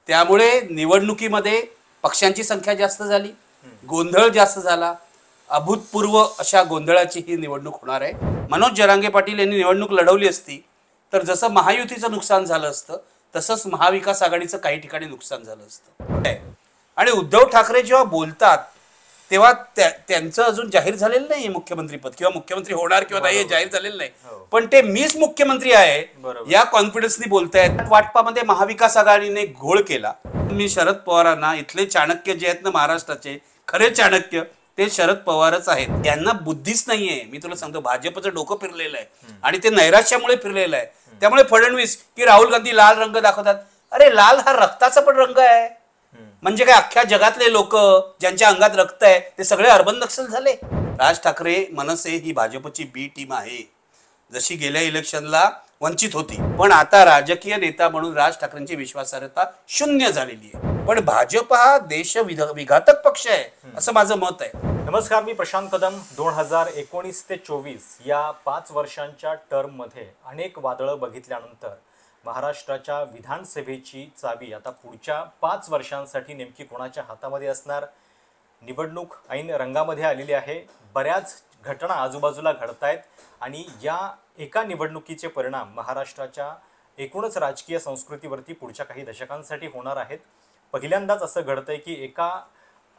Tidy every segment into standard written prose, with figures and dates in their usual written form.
त्यामुळे निवडणुकीमध्ये पक्षांची संख्या जास्त झाली, गोंधळ जास्त झाला, अभूतपूर्व अशा गोंधळाची ही निवडणूक होणार आहे। मनोज जरांगे पाटील यांनी निवडणूक लढवली असती तर जसं महायुतीचं नुकसान झालं असतं तसंच महाविकास आघाडीचं काही ठिकाणी नुकसान झालं असतं। आणि उद्धव ठाकरे जेव्हा बोलतात तेव्हा त्यांचं अजून जाहीर झालेलं नाही मुख्यमंत्री पद किंवा मुख्यमंत्री होणार किंवा नाही हे जाहीर झालेलं नाही, पण ते मीच मुख्यमंत्री आहे या कॉन्फिडन्सनी बोलतायत। वाटपामध्ये महाविकास आघाडीने घोळ केला। मी शरद पवारांना, इथले चाणक्य जे आहेत ना महाराष्ट्राचे खरे चाणक्य ते शरद पवारच आहेत। त्यांना बुद्धीच नाहीये। मी तुला सांगतो भाजपचं डोकं फिरलेलं आहे आणि ते नैराश्यामुळे फिरलेलं आहे। त्यामुळे फडणवीस की राहुल गांधी लाल रंग दाखवतात, अरे लाल हा रक्ताचा पण रंग आहे। म्हणजे काय अख्ख्या जगातले लोक ज्यांच्या अंगात रक्त आहे ते सगळे अर्बन नक्सल झाले। राज ठाकरे मनसे ही भाजपची बी टीम आहे, जशी गेल्या इलेक्शनला वंचित होती, पण आता राजकीय नेता म्हणून राज ठाकरेंची विश्वासार्हता शून्य झालेली आहे। पण भाजप हा देश विघातक पक्ष आहे असं माझं मत आहे। नमस्कार, मी प्रशांत कदम। 2019 ते 24 या 5 वर्षांच्या टर्म मध्ये अनेक वादळं बघितल्यानंतर महाराष्ट्राच्या विधानसभेची चावी आता पुढच्या 5 वर्षांसाठी नेमकी कोणाच्या हातामध्ये असणार? निवडणूक ऐन रंगामध्ये आलेली आहे। बऱ्याच घटना आजूबाजूला घडतायत आणि या एका निवडणुकीचे परिणाम महाराष्ट्राच्या एकूणच राजकीय संस्कृतीवरती पुढच्या काही दशकांसाठी होणार आहेत। पहिल्यांदाच असं घडतंय की एका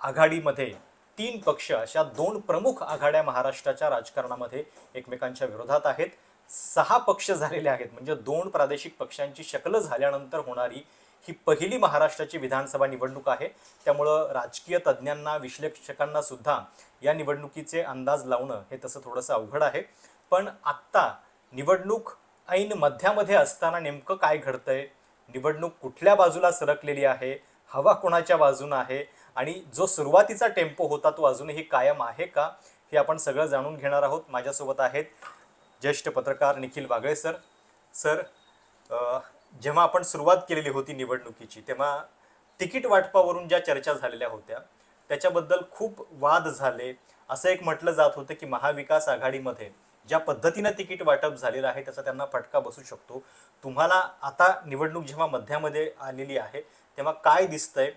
आघाडीमध्ये 3 पक्ष, अशा 2 प्रमुख आघाड्या महाराष्ट्राच्या राजकारणामध्ये एकमेकांच्या विरोधात आहेत। 6 पक्ष झालेले आहेत, म्हणजे 2 प्रादेशिक पक्षांची शकल झाल्यानंतर होणारी ही पहिली महाराष्ट्राची विधानसभा निवडणूक आहे। त्यामुळं राजकीय तज्ज्ञांना, विश्लेषकांना सुद्धा या निवडणुकीचे अंदाज लावणं हे तसं थोडंसं अवघड आहे। पण आत्ता निवडणूक ऐन मध्यामध्ये असताना नेमकं काय घडतंय, निवडणूक कुठल्या बाजूला सरकलेली आहे, हवा कोणाच्या बाजूने आहे आणि जो सुरुवातीचा टेम्पो होता तो अजूनही कायम आहे का, हे आपण सगळं जाणून घेणार आहोत। माझ्यासोबत आहेत ज्येष्ठ पत्रकार निखिल वागळे सर। सर, जेव्हा आपण सुरुवात केलेली होती निवडणुकीची तेव्हा तिकीट वाटपावरून ज्या चर्चा झालेल्या होत्या त्याच्याबद्दल खूप वाद झाले। असं एक म्हटलं जात होतं की महाविकास आघाडीमध्ये ज्या पद्धतीने तिकीट वाटप झालेलं आहे त्याचा त्यांना फटका बसू शकतो। तुम्हाला आता निवडणूक जेव्हा मध्यामध्ये आलेली आहे तेव्हा काय दिसतंय,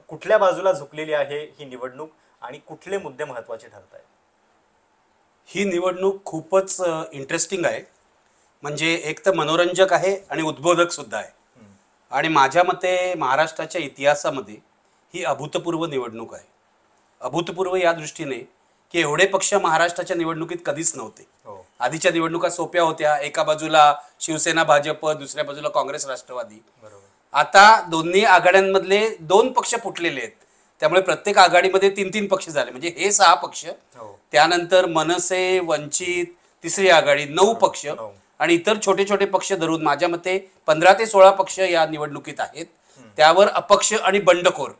कुठल्या बाजूला झुकलेली आहे ही निवडणूक आणि कुठले मुद्दे महत्त्वाचे ठरत आहेत? ही निवडणूक खूपच इंटरेस्टिंग आहे, म्हणजे एक तर मनोरंजक आहे आणि उद्बोधक सुद्धा आहे। आणि माझ्या मते महाराष्ट्राच्या इतिहासामध्ये ही अभूतपूर्व निवडणूक आहे। अभूतपूर्व या दृष्टीने की एवढे पक्ष महाराष्ट्राच्या निवडणुकीत कधीच नव्हते। आधीच्या निवडणुका सोप्या होत्या, एका बाजूला शिवसेना भाजप, दुसऱ्या बाजूला काँग्रेस राष्ट्रवादी। आता दोन्ही आघाड्यांमधले 2 पक्ष फुटलेले आहेत, त्यामुळे प्रत्येक आघाडीमध्ये 3-3 पक्ष झाले, म्हणजे हे 6 पक्ष, त्यानंतर मनसे, वंचित, तिसरी आघाडी 9 पक्ष आणि इतर छोटे छोटे पक्ष धरून माझ्या मते 15 ते 16 पक्ष या निवडणुकीत आहेत। त्यावर अपक्ष आणि बंडखोर।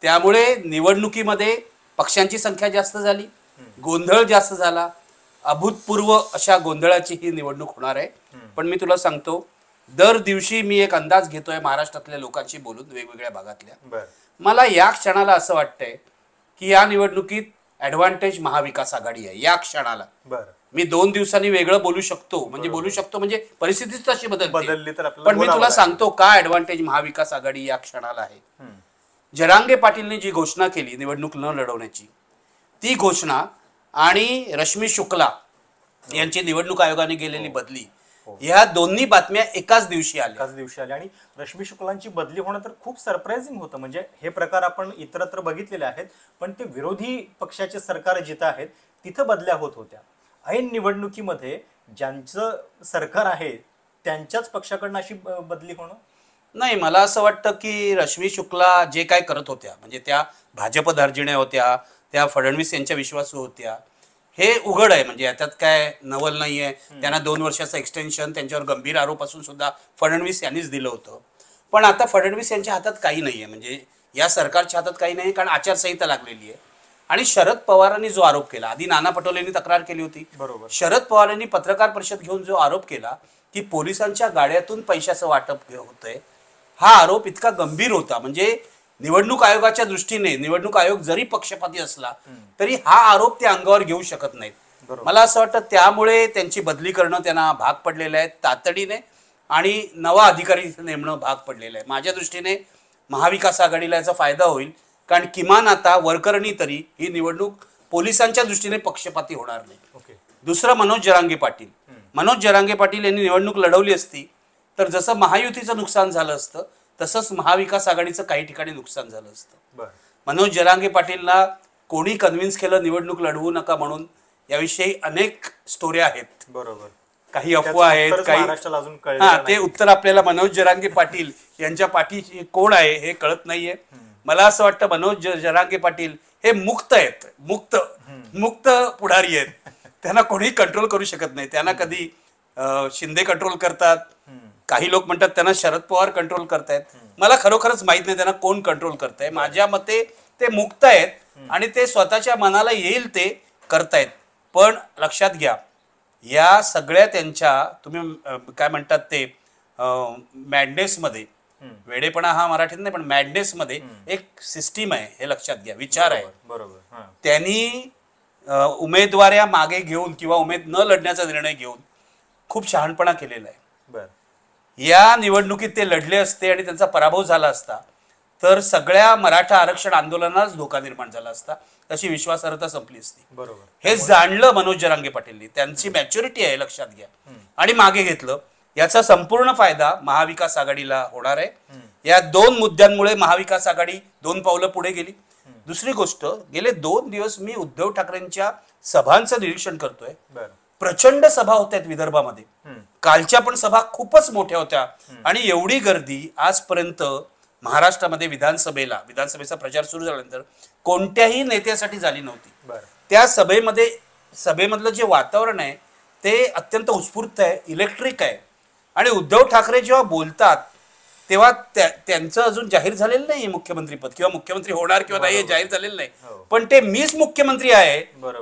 त्यामुळे निवडणुकीमध्ये पक्षांची संख्या जास्त झाली, गोंधळ जास्त झाला, अभूतपूर्व अशा गोंधळाची ही निवडणूक होणार आहे। पण मी तुला सांगतो, दर दिवशी मी एक अंदाज घेतोय महाराष्ट्रातल्या लोकांशी बोलून, वेगवेगळ्या भागातल्या। मला या क्षणाला असं वाटतंय की या निवडणुकीत ऍडव्हान्टेज महाविकास आघाडी आहे या क्षणाला। मी 2 दिवसांनी वेगळं बोलू शकतो, म्हणजे परिस्थितीच तशी बदलली तर, पण मी तुला सांगतो का ऍडव्हान्टेज महाविकास आघाडी या क्षणाला आहे। जरांगे पाटीलने जी घोषणा केली निवडणूक न लढवण्याची, ती घोषणा आणि रश्मी शुक्ला यांची निवडणूक आयोगाने केलेली बदली, ह्या दोन्ही बातम्या एकाच दिवशी आल्या। आणि रश्मी शुक्लांची बदली होणं तर खूप सरप्राइझिंग होतं। म्हणजे हे प्रकार आपण इतरत्र बघितलेले आहेत, पण ते विरोधी पक्षाचे सरकार जिथं आहेत तिथं बदल्या होत होत्या। ऐन निवडणुकीमध्ये ज्यांचं सरकार आहे त्यांच्याच पक्षाकडनं अशी बदली होणं नाही। मला असं वाटतं की रश्मी शुक्ला जे काय करत होत्या, म्हणजे त्या भाजप धार्जिण्या होत्या, त्या फडणवीस यांच्या विश्वासू होत्या, हे उघड आहे, म्हणजे याच्यात काय नवल नाहीये। त्यांना 2 वर्षाचं एक्सटेन्शन, त्यांच्यावर गंभीर आरोप असून सुद्धा फडणवीस यांनीच दिलं होतं। पण आता फडणवीस यांच्या हातात काही नाहीये, म्हणजे या सरकारच्या हातात काही नाही, कारण आचारसंहिता लागलेली आहे। आणि शरद पवारांनी जो आरोप केला, आधी नाना पटोलेंनी तक्रार केली होती, शरद पवारांनी पत्रकार परिषद घेऊन जो आरोप केला की पोलिसांच्या गाड्यातून पैशाचं वाटप होतंय, हा आरोप इतका गंभीर होता, म्हणजे निवडणूक आयोगाच्या दृष्टीने निवडणूक आयोग जरी पक्षपाती असला तरी हा आरोप ते अंगावर घेऊ शकत नाहीत। मला असं वाटतं त्यामुळे त्यांची बदली करणं त्यांना भाग पडलेलं आहे तातडीने। आणि नवा अधिकारी नेमणं भाग पडलेलं आहे. माझ्या दृष्टीने महाविकास आघाडीला याचा फायदा होईल, कारण किमान आता वरकरणी तरी ही निवडणूक पोलिसांच्या दृष्टीने पक्षपाती होणार नाही. ओके. दुसरं मनोज जरांगे पाटील. मनोज जरांगे पाटील यांनी निवडणूक लढवली असती तर जसं महायुतीचं नुकसान झालं असतं तसंच महाविकास आघाडीचं काही ठिकाणी नुकसान झालं असतं. बरं. मनोज जरांगे पाटीलला कोणी कन्व्हिन्स केलं निवडणूक लढवू नका म्हणून, याविषयी अनेक स्टोऱ्या आहेत. बरोबर. काही अफवा आहेत, काही महाराष्ट्राला अजून कळलेलं हा, नाही. ते उत्तर आपल्याला मनोज जरांगे पाटील यांच्या पाठीशी कोण आहे हे कळत नाहीये. मला असं वाटतं मनोज जरांगे पाटील हे मुक्त आहेत, मुक्त पुढारी आहेत. त्यांना कोणी कंट्रोल करू शकत नाही. त्यांना कधी शिंदे कंट्रोल करतात, काही लोक म्हणतात त्यांना शरद पवार कंट्रोल करतायत. मला खरोखरच माहित नाही त्यांना कोण कंट्रोल करताय. माझ्या मते ते मुक्त आहेत आणि ते स्वतःच्या मनाला येईल ते करतायत. पण लक्षात घ्या, या सगळ्या त्यांच्या तुम्ही काय म्हणतात ते मॅडनेसमध्ये, वेडेपणा हा मराठीत नाही पण मॅडनेसमध्ये एक सिस्टीम आहे, हे लक्षात घ्या, विचार आहे. बरोबर. त्यांनी उमेदवाऱ्या मागे घेऊन किंवा न लढण्याचा निर्णय घेऊन खूप शहाणपणा केलेला आहे. बरं. या निवडणुकीत ते लढले असते आणि त्यांचा पराभव झाला असता तर सगळ्या मराठा आरक्षण आंदोलनालाच धोका निर्माण झाला असता, तशी विश्वासार्हता संपली असती. बरोबर. हे जाणलं मनोज जरांगे पाटीलनी, त्यांची मॅच्युरिटी आहे लक्षात घ्या, आणि मागे घेतलं. याचा संपूर्ण फायदा महाविकास आघाडीला होणार आहे. या दोन मुद्द्यांमुळे महाविकास आघाडी 2 पावलं पुढे गेली. दुसरी गोष्ट, गेले 2 दिवस मी उद्धव ठाकरेंच्या सभांचं निरीक्षण करतोय. प्रचंड सभा होत्या विदर्भामध्ये. कालच्या पण सभा खूपच मोठ्या होत्या आणि एवढी गर्दी आजपर्यंत महाराष्ट्रामध्ये विधानसभेचा प्रचार सुरू झाल्यानंतर कोणत्याही नेत्यासाठी झाली नव्हती. त्या सभेमधलं जे वातावरण आहे ते अत्यंत उत्स्फूर्त आहे, इलेक्ट्रिक आहे. आणि उद्धव ठाकरे जेव्हा बोलतात तेव्हा त्यांचं अजून जाहीर झालेलं नाही मुख्यमंत्रीपद, किंवा मुख्यमंत्री होणार किंवा नाही हे जाहीर झालेलं नाही, पण ते मीच मुख्यमंत्री आहे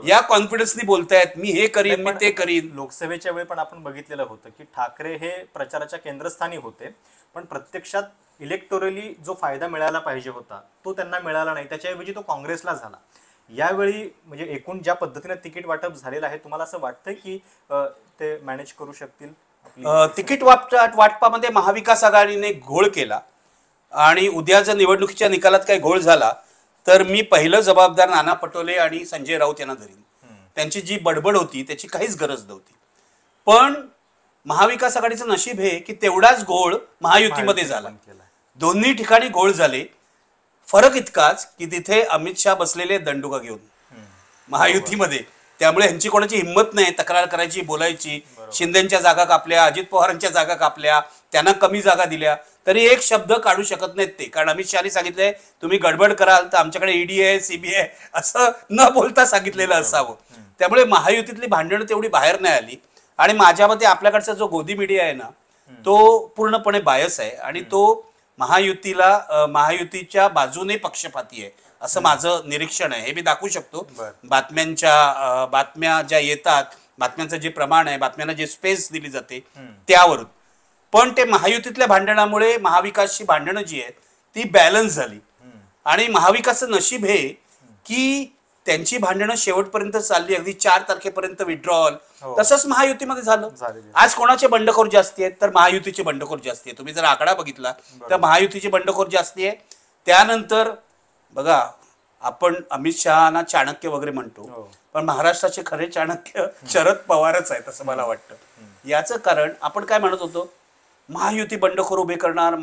या कॉन्फिडन्सनी बोलतायत. मी हे करीन, मी ते करीन. लोकसभेच्या वेळी पण आपण बघितलेलं होतं की ठाकरे हे प्रचाराच्या केंद्रस्थानी होते, पण प्रत्यक्षात इलेक्टोरली जो फायदा मिळायला पाहिजे होता तो त्यांना मिळाला नाही. त्याच्याऐवजी तो काँग्रेसला झाला. यावेळी म्हणजे एकूण ज्या पद्धतीने तिकीट वाटप झालेलं आहे, तुम्हाला असं वाटतं की ते मॅनेज करू शकतील? तिकीट वाटपामध्ये महाविकास आघाडीने घोळ केला आणि उद्या जर निवडणुकीच्या निकालात काही घोळ झाला तर मी पहिलं जबाबदार नाना पटोले आणि संजय राऊत यांना धरीन. त्यांची जी बडबड होती त्याची काहीच गरज नव्हती. पण महाविकास आघाडीचं नशीब हे की तेवढाच घोळ महायुतीमध्ये झाला. दोन्ही ठिकाणी घोळ झाले. फरक इतकाच की तिथे अमित शहा बसलेले दंडुका घेऊन महायुतीमध्ये, त्यामुळे ह्यांची कोणाची हिंमत नाही तक्रार करायची, बोलायची. शिंदेच्या जागा कापल्या, अजित पवारांच्या जागा कापल्या, त्यांना कमी जागा दिल्या, तरी एक शब्द काढू शकत नाहीत ते. कारण अमित शहानी सांगितलंय तुम्ही गडबड कराल तर आमच्याकडे ईडी आहे, सीबीआय असं न बोलता सांगितलेलं असावं. त्यामुळे महायुतीतली भांडणं तेवढी बाहेर नाही आली. आणि माझ्या मते आपल्याकडचा जो गोदी मीडिया आहे ना तो पूर्णपणे बायस आहे आणि तो महायुतीच्या बाजूने पक्षपाती आहे असं माझं निरीक्षण आहे. हे मी दाखवू शकतो बातम्या ज्या येतात, बातम्यांचं जे प्रमाण आहे, बातम्यांना जे स्पेस दिली जाते त्यावरून. पण ते महायुतीतल्या भांडणामुळे महाविकासची भांडणं जी आहेत ती बॅलन्स झाली. आणि महाविकासचं नशीब हे की त्यांची भांडणं शेवटपर्यंत चालली, अगदी 4 तारखेपर्यंत विड्रॉल. तसंच महायुतीमध्ये झालं. आज कोणाचे बंडखोर जास्ती आहेत तर महायुतीचे बंडखोर जास्ती आहे. तुम्ही जर आकडा बघितला तर महायुतीचे बंडखोर जास्ती आहे. त्यानंतर बघा, आपण अमित शहाना चाणक्य वगैरे म्हणतो, पण महाराष्ट्राचे खरे चाणक्य शरद पवारच आहेत असं मला वाटतं. याचं कारण आपण काय म्हणत होतो, महायुती बंडखोर उभे करणार,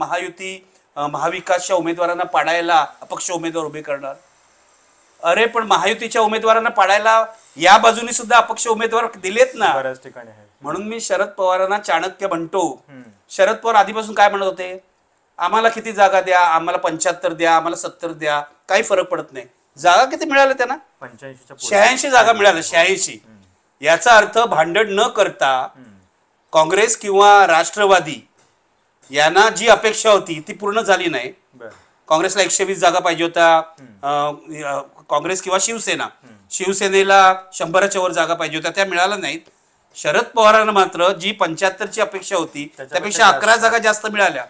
महाविकासच्या उमेदवारांना पाडायला अपक्ष उमेदवार उभे करणार. अरे पण महायुतीच्या उमेदवारांना पाडायला या बाजूनी सुद्धा अपक्ष उमेदवार दिलेत ना बऱ्याच ठिकाणी. म्हणून मी शरद पवारांना चाणक्य म्हणतो. शरद पवार आधीपासून काय म्हणत होते, आम्हाला किती जागा द्या, आम्हाला 75 द्या, आम्हाला 70 द्या, काही फरक पडत नाही. जागा किती मिळाल्या त्यांना? 86 जागा मिळाल्या. 86. याचा अर्थ भांडण न करता काँग्रेस किंवा राष्ट्रवादी यांना जी अपेक्षा होती ती पूर्ण झाली नाही. काँग्रेसला 120 जागा पाहिजे होत्या, काँग्रेस किंवा शिवसेनेला 100च्या वर जागा पाहिजे होत्या, त्या मिळाल्या नाहीत. शरद पवारांना मात्र जी 75ची अपेक्षा होती त्यापेक्षा 11 जागा जास्त मिळाल्या.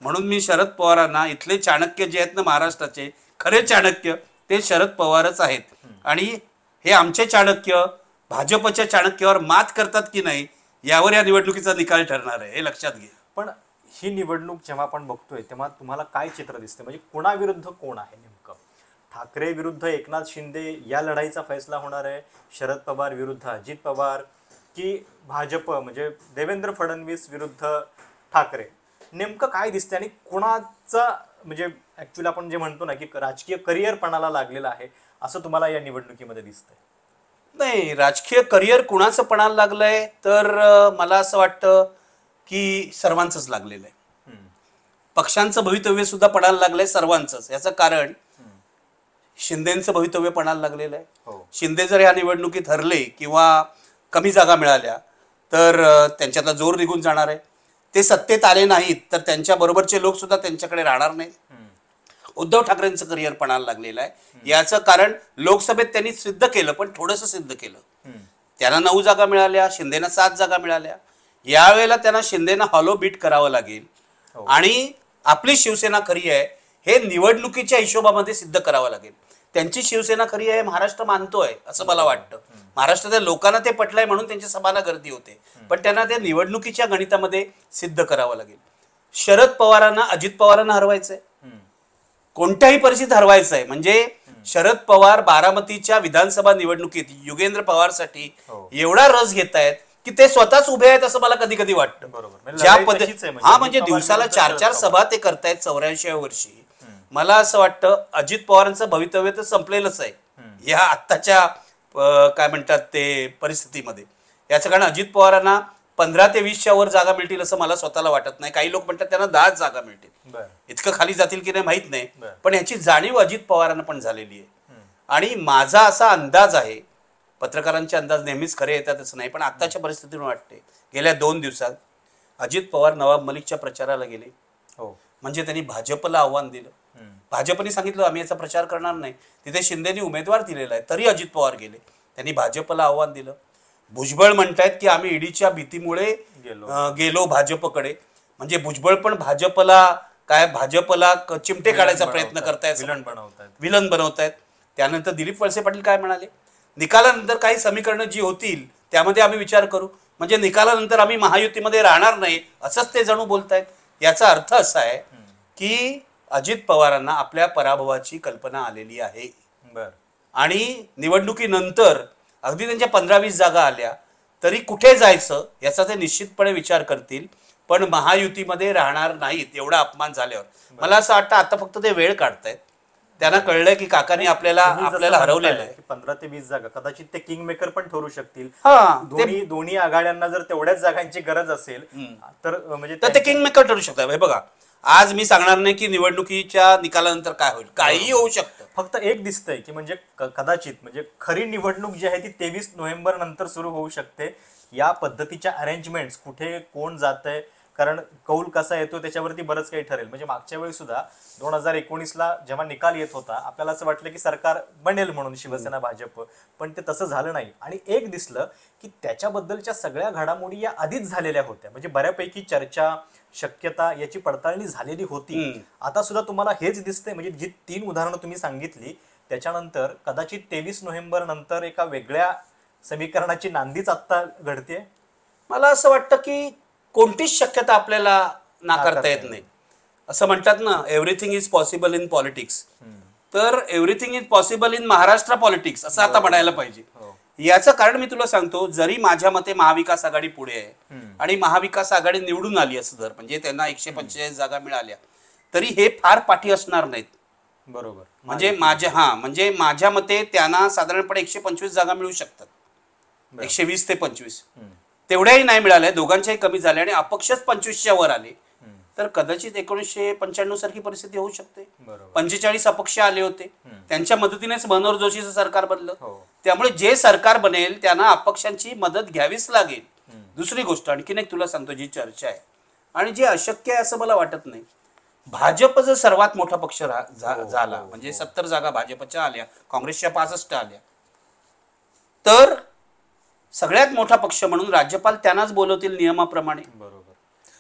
म्हणून मी शरद पवारांना, इथले चाणक्य जे आहेत ना महाराष्ट्राचे खरे चाणक्य ते शरद पवारच आहेत. आणि हे आमचे चाणक्य भाजपच्या चाणक्यावर मात करतात की नाही यावर या निवडणुकीचा निकाल ठरणार आहे, हे लक्षात घ्या. पण ही निवडणूक जेव्हा आपण बघतोय तेव्हा तुम्हाला काय चित्र दिसते, म्हणजे कोणाविरुद्ध कोण आहे नेमकं? ठाकरे विरुद्ध एकनाथ शिंदे या लढाईचा फैसला होणार आहे, शरद पवार विरुद्ध अजित पवार, की भाजप म्हणजे देवेंद्र फडणवीस विरुद्ध ठाकरे? नेमकं काय दिसते आणि कोणाचा म्हणजे ऍक्च्युअली आपण जे म्हणतो ना की राजकीय करिअर पणाला लागलेलं आहे असं तुम्हाला या निवडणुकीमध्ये दिसतंय? नाही, राजकीय करिअर कुणाचं पणाला लागलंय तर मला असं वाटतं की सर्वांचंच लागलेलं आहे. पक्षांचं भवितव्य सुद्धा पणाला लागलंय सर्वांचंच. याचं कारण शिंदेचं भवितव्य पणाला लागलेलं आहे. शिंदे जर या निवडणुकीत हरले किंवा कमी जागा मिळाल्या तर त्यांच्यातला जोर निघून जाणार आहे. ते सत्तेत आले नाहीत तर त्यांच्या बरोबरचे लोक सुद्धा त्यांच्याकडे राहणार नाहीत. उद्धव ठाकरेंचं करिअर पणाला लागलेलं आहे. याचं कारण लोकसभेत त्यांनी सिद्ध केलं, पण थोडंसं सिद्ध केलं. त्यांना 9 जागा मिळाल्या, शिंदेना 7 जागा मिळाल्या. यावेळेला त्यांना शिंदेना हॉलो बीट करावं लागेल आणि आपली शिवसेना खरी आहे हे निवडणुकीच्या हिशोबामध्ये सिद्ध करावं लागेल. त्यांची शिवसेना खरी आहे महाराष्ट्र मानतोय असं मला वाटतं. महाराष्ट्रातील लोकांना ते पटलंय म्हणून त्यांच्या सभांना गर्दी होते, पण त्यांना ते निवडणुकीच्या गणितामध्ये सिद्ध करावं लागेल. शरद पवारांना अजित पवारांना हरवायचंय, कोणत्याही परिस्थितीत हरवायचं आहे. म्हणजे शरद पवार बारामतीच्या विधानसभा निवडणुकीत युगेंद्र पवारसाठी एवढा रस घेत आहेत की ते स्वतःच उभे आहेत असं मला कधी कधी वाटतं. ज्या पद्धतीने म्हणजे दिवसाला 4-4 सभा ते करतायत 84व्या वर्षी. मला असं वाटतं अजित पवारांचं भवितव्य तर संपलेलंच आहे या आत्ताच्या काय म्हणतात ते परिस्थितीमध्ये. याचं कारण अजित पवारांना 15 ते 20च्या वर जागा मिळतील असं मला स्वतःला वाटत नाही. काही लोक म्हणतात त्यांना 10 जागा मिळतील. इतकं खाली जातील की नाही माहित नाही, पण याची जाणीव अजित पवारांना पण झालेली आहे. आणि माझा असा अंदाज आहे, पत्रकारांचे अंदाज नेहमीच खरे येतातच नाही, पण आत्ताच्या परिस्थितीने वाटते गेल्या 2 दिवसात अजित पवार नवाब मलिकच्या प्रचाराला गेले. म्हणजे त्यांनी भाजपला आव्हान दिलं. भाजपने सांगितलं आम्ही याचा प्रचार करणार नाही. तिथे शिंदेनी उमेदवार दिलेला आहे तरी अजित पवार गेले. त्यांनी भाजपला आव्हान दिलं. भुजबळ म्हणतायत की आम्ही ईडीच्या भीतीमुळे गेलो भाजपकडे. म्हणजे भुजबळ पण भाजपला चिमटे काढायचा प्रयत्न करतायत, विलन बनवतायत. त्यानंतर दिलीप वळसे पाटील काय म्हणाले, निकालानंतर काही समीकरणं जी होतील त्यामध्ये आम्ही विचार करू. म्हणजे निकालानंतर आम्ही महायुतीमध्ये राहणार नाही असंच ते जणू बोलतायत. याचा अर्थ असा आहे की अजित पवारांना आपल्या पराभवाची कल्पना आलेली आहे. आणि निवडणुकीनंतर अगदी त्यांच्या 15-20 जागा आल्या तरी कुठे जायचं याचा ते निश्चितपणे विचार करतील, पण महायुतीमध्ये राहणार नाहीत. एवढा अपमान झाल्यावर मला असं वाटतं आता फक्त ते वेळ काढतायत. त्यांना कळलंय की काकांनी आपल्याला हरवलेलं आहे. 15 ते 20 जागा कदाचित ते किंग मेकर पण ठरू शकतील. दोन्ही आघाड्यांना जर तेवढ्याच जागांची गरज असेल तर म्हणजे ते किंग मेकर ठरू शकतात. हे बघा, आज मी सांगणार नाही की निवडणुकीच्या निकालानंतर काय होईल, काहीही होऊ शकतं. फक्त एक दिसतंय की म्हणजे कदाचित म्हणजे खरी निवडणूक जी आहे ती 23 नोव्हेंबर नंतर सुरू होऊ शकते. या पद्धतीच्या अरेंजमेंट्स कुठे कोण जातंय, कारण कौल कसा येतो त्याच्यावरती बरंच काही ठरेल. म्हणजे मागच्या वेळी सुद्धा 2019ला जेव्हा निकाल येत होता आपल्याला असं वाटलं की सरकार बनेल म्हणून शिवसेना भाजप, पण ते तसं झालं नाही. आणि एक दिसलं की त्याच्याबद्दलच्या सगळ्या घडामोडी या आधीच झालेल्या होत्या. म्हणजे बऱ्यापैकी चर्चा शक्यता याची पडताळणी झालेली होती. आता सुद्धा तुम्हाला हेच दिसतंय. म्हणजे जी 3 उदाहरणं तुम्ही सांगितली त्याच्यानंतर कदाचित 23 नोव्हेंबर नंतर एका वेगळ्या समीकरणाची नांदीच आता घडते. मला असं वाटतं की कोणतीच शक्यता आपल्याला नाकारता येत नाही. असं म्हणतात ना, everything is possible in politics. तर everything is possible in Maharashtra politics असं आता म्हणायला पाहिजे. याचं कारण मी तुला सांगतो, जरी माझ्या मते महाविकास आघाडी पुढे आहे आणि महाविकास आघाडी निवडून आली असं जर म्हणजे त्यांना 145 जागा मिळाल्या तरी हे फार पाठी असणार नाहीत. बरोबर. म्हणजे माझ्या मते त्यांना साधारणपणे 125 जागा मिळू शकतात. 120 ते 25 तेवढ्याही नाही मिळाल्या, दोघांच्याही कमी झाल्या आणि अपक्षच 25च्या वर आले तर कदाचित 1995 सारखी परिस्थिती होऊ शकते. 45 अपक्ष आले होते, त्यांच्या मदतीनेच मनोहर जोशीचं सरकार बनलं. त्यामुळे जे सरकार बनेल त्यांना अपक्षांची मदत घ्यावीच लागेल. दुसरी गोष्ट आणखीन एक तुला सांगतो, जी चर्चा आहे आणि जी अशक्य आहे असं मला वाटत नाही, भाजप जर सर्वात मोठा पक्ष झाला म्हणजे 70 जागा भाजपच्या आल्या, काँग्रेसच्या 65 आल्या, तर सगळ्यात मोठा पक्ष म्हणून राज्यपाल त्यांनाच बोलवतील नियमाप्रमाणे. बरोबर.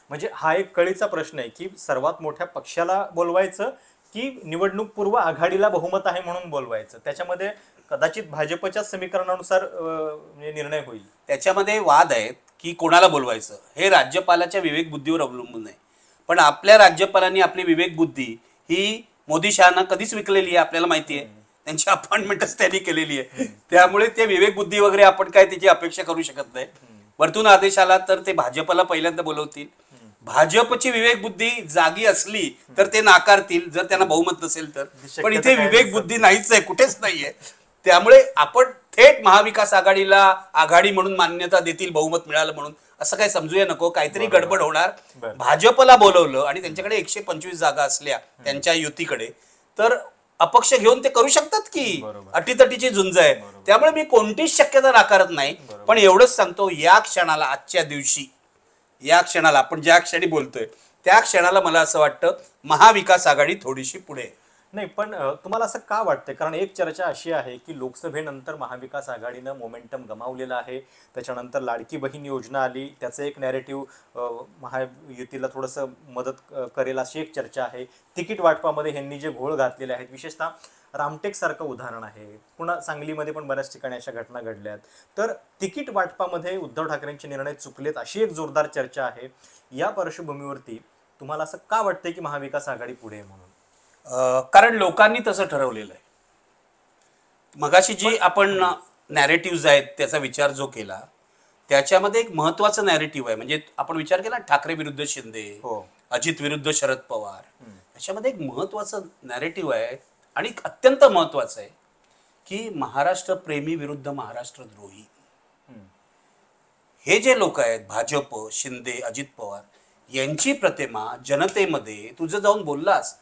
म्हणजे हा एक कळीचा प्रश्न आहे की सर्वात मोठ्या पक्षाला बोलवायचं की निवडणूक पूर्व आघाडीला बहुमत आहे म्हणून बोलवायचं. त्याच्यामध्ये कदाचित भाजपच्या समीकरणानुसार निर्णय होईल. त्याच्यामध्ये वाद आहेत की कोणाला बोलवायचं हे राज्यपालाच्या विवेक बुद्धीवर अवलंबून आहे. पण आपल्या राज्यपालांनी आपली विवेक बुद्धी ही मोदी शहाना कधीच विकलेली आहे आपल्याला माहिती आहे. त्यांची अपॉइंटमेंटच त्यांनी केलेली आहे. त्यामुळे ते विवेक बुद्धी वगैरे आपण काय त्याची अपेक्षा करू शकत नाही. वरतून आदेश आला तर ते भाजपला पहिल्यांदा बोलवतील. भाजपची विवेक बुद्धी जागी असली तर ते नाकारतील जर त्यांना बहुमत नसेल तर. पण इथे विवेक बुद्धी नाहीच आहे, कुठेच नाहीये. त्यामुळे आपण थेट महाविकास आघाडीला आघाडी म्हणून मान्यता देतील बहुमत मिळालं म्हणून असं काय समजूया नको. काहीतरी गडबड होणार. भाजपला बोलवलं आणि त्यांच्याकडे 125 जागा असल्या त्यांच्या युतीकडे तर अपक्ष घेऊन ते करू शकतात की. अटीतटीची झुंज आहे. त्यामुळे मी कोणतीच शक्यता नाकारत नाही. पण एवढंच सांगतो या क्षणाला आजच्या दिवशी या क्षणाला आपण ज्या क्षणी बोलतोय त्या क्षणाला मला असं वाटतं महाविकास आघाडी थोडीशी पुढे आहे. नाही पण तुम्हाला असं का वाटतंय? कारण एक चर्चा अशी आहे की लोकसभेनंतर महाविकास आघाडीनं मोमेंटम गमावलेला आहे. त्याच्यानंतर लाडकी बहीण योजना आली, त्याचं एक नॅरेटिव्ह महायुतीला थोडंसं मदत करेल अशी एक चर्चा आहे. तिकीट वाटपामध्ये ह्यांनी जे घोळ घातलेले आहेत, विशेषतः रामटेक सारखं उदाहरण आहे. पुन्हा सांगलीमध्ये पण बऱ्याच ठिकाणी अशा घटना घडल्यात. तर तिकीट वाटपामध्ये उद्धव ठाकरेंचे निर्णय चुकलेत अशी एक जोरदार चर्चा आहे. या पार्श्वभूमीवरती तुम्हाला असं का वाटतंय की महाविकास आघाडी पुढे आहे म्हणून? कारण लोकांनी तसं ठरवलेलं आहे. मगाशी जी आपण नॅरेटिव्ह आहेत त्याचा विचार जो केला त्याच्यामध्ये एक महत्वाचं नॅरेटिव्ह आहे. म्हणजे आपण विचार केला ठाकरे विरुद्ध शिंदे, अजित विरुद्ध शरद पवार, याच्यामध्ये एक महत्वाचं नॅरेटिव्ह आहे आणि अत्यंत महत्वाचं आहे की महाराष्ट्र प्रेमी विरुद्ध महाराष्ट्र द्रोही. हे जे लोक आहेत भाजप, शिंदे, अजित पवार यांची प्रतिमा जनतेमध्ये तुझं जाऊन बोललास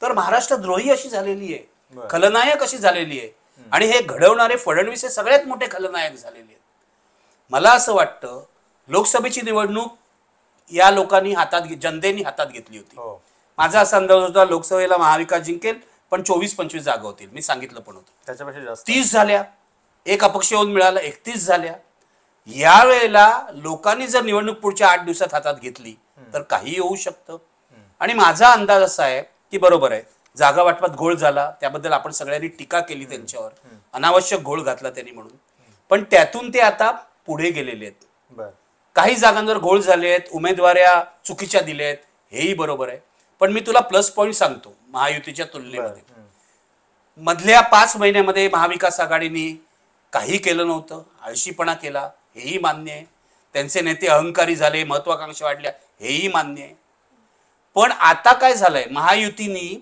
तर महाराष्ट्र द्रोही अशी झालेली आहे, खलनायक अशी झालेली आहे. आणि हे घडवणारे फडणवीस हे सगळ्यात मोठे खलनायक झालेले आहेत. मला असं वाटतं लोकसभेची निवडणूक या लोकांनी जनतेने हातात घेतली होती. माझा असा अंदाज होता लोकसभेला महाविकास जिंकेल पण 24-25 जागा होतील. मी सांगितलं पण होतं. त्याच्यापेक्षा जास्त 30 झाल्या. एक अपक्ष येऊन मिळाला 31 झाल्या. यावेळेला लोकांनी जर निवडणूक पुढच्या 8 दिवसात हातात घेतली तर काही होऊ शकतं. आणि माझा अंदाज असा आहे की बरोबर आहे जागा वाटपात घोळ झाला, त्याबद्दल आपण सगळ्यांनी टीका केली त्यांच्यावर, अनावश्यक घोळ घातला त्यांनी म्हणून. पण त्यातून ते आता पुढे गेलेले आहेत. काही जागांवर घोळ झाले आहेत, उमेदवाऱ्या चुकीच्या दिल्या आहेत, हेही बरोबर आहे. पण मी तुला प्लस पॉईंट सांगतो महायुतीच्या तुलनेमध्ये. मधल्या 5 महिन्यामध्ये महाविकास आघाडीने काही केलं नव्हतं, आळशीपणा केला, हेही मान्य आहे. त्यांचे नेते अहंकारी झाले, महत्वाकांक्षा वाढल्या, हेही मान्य आहे. पण आता काय झालंय, महायुतीने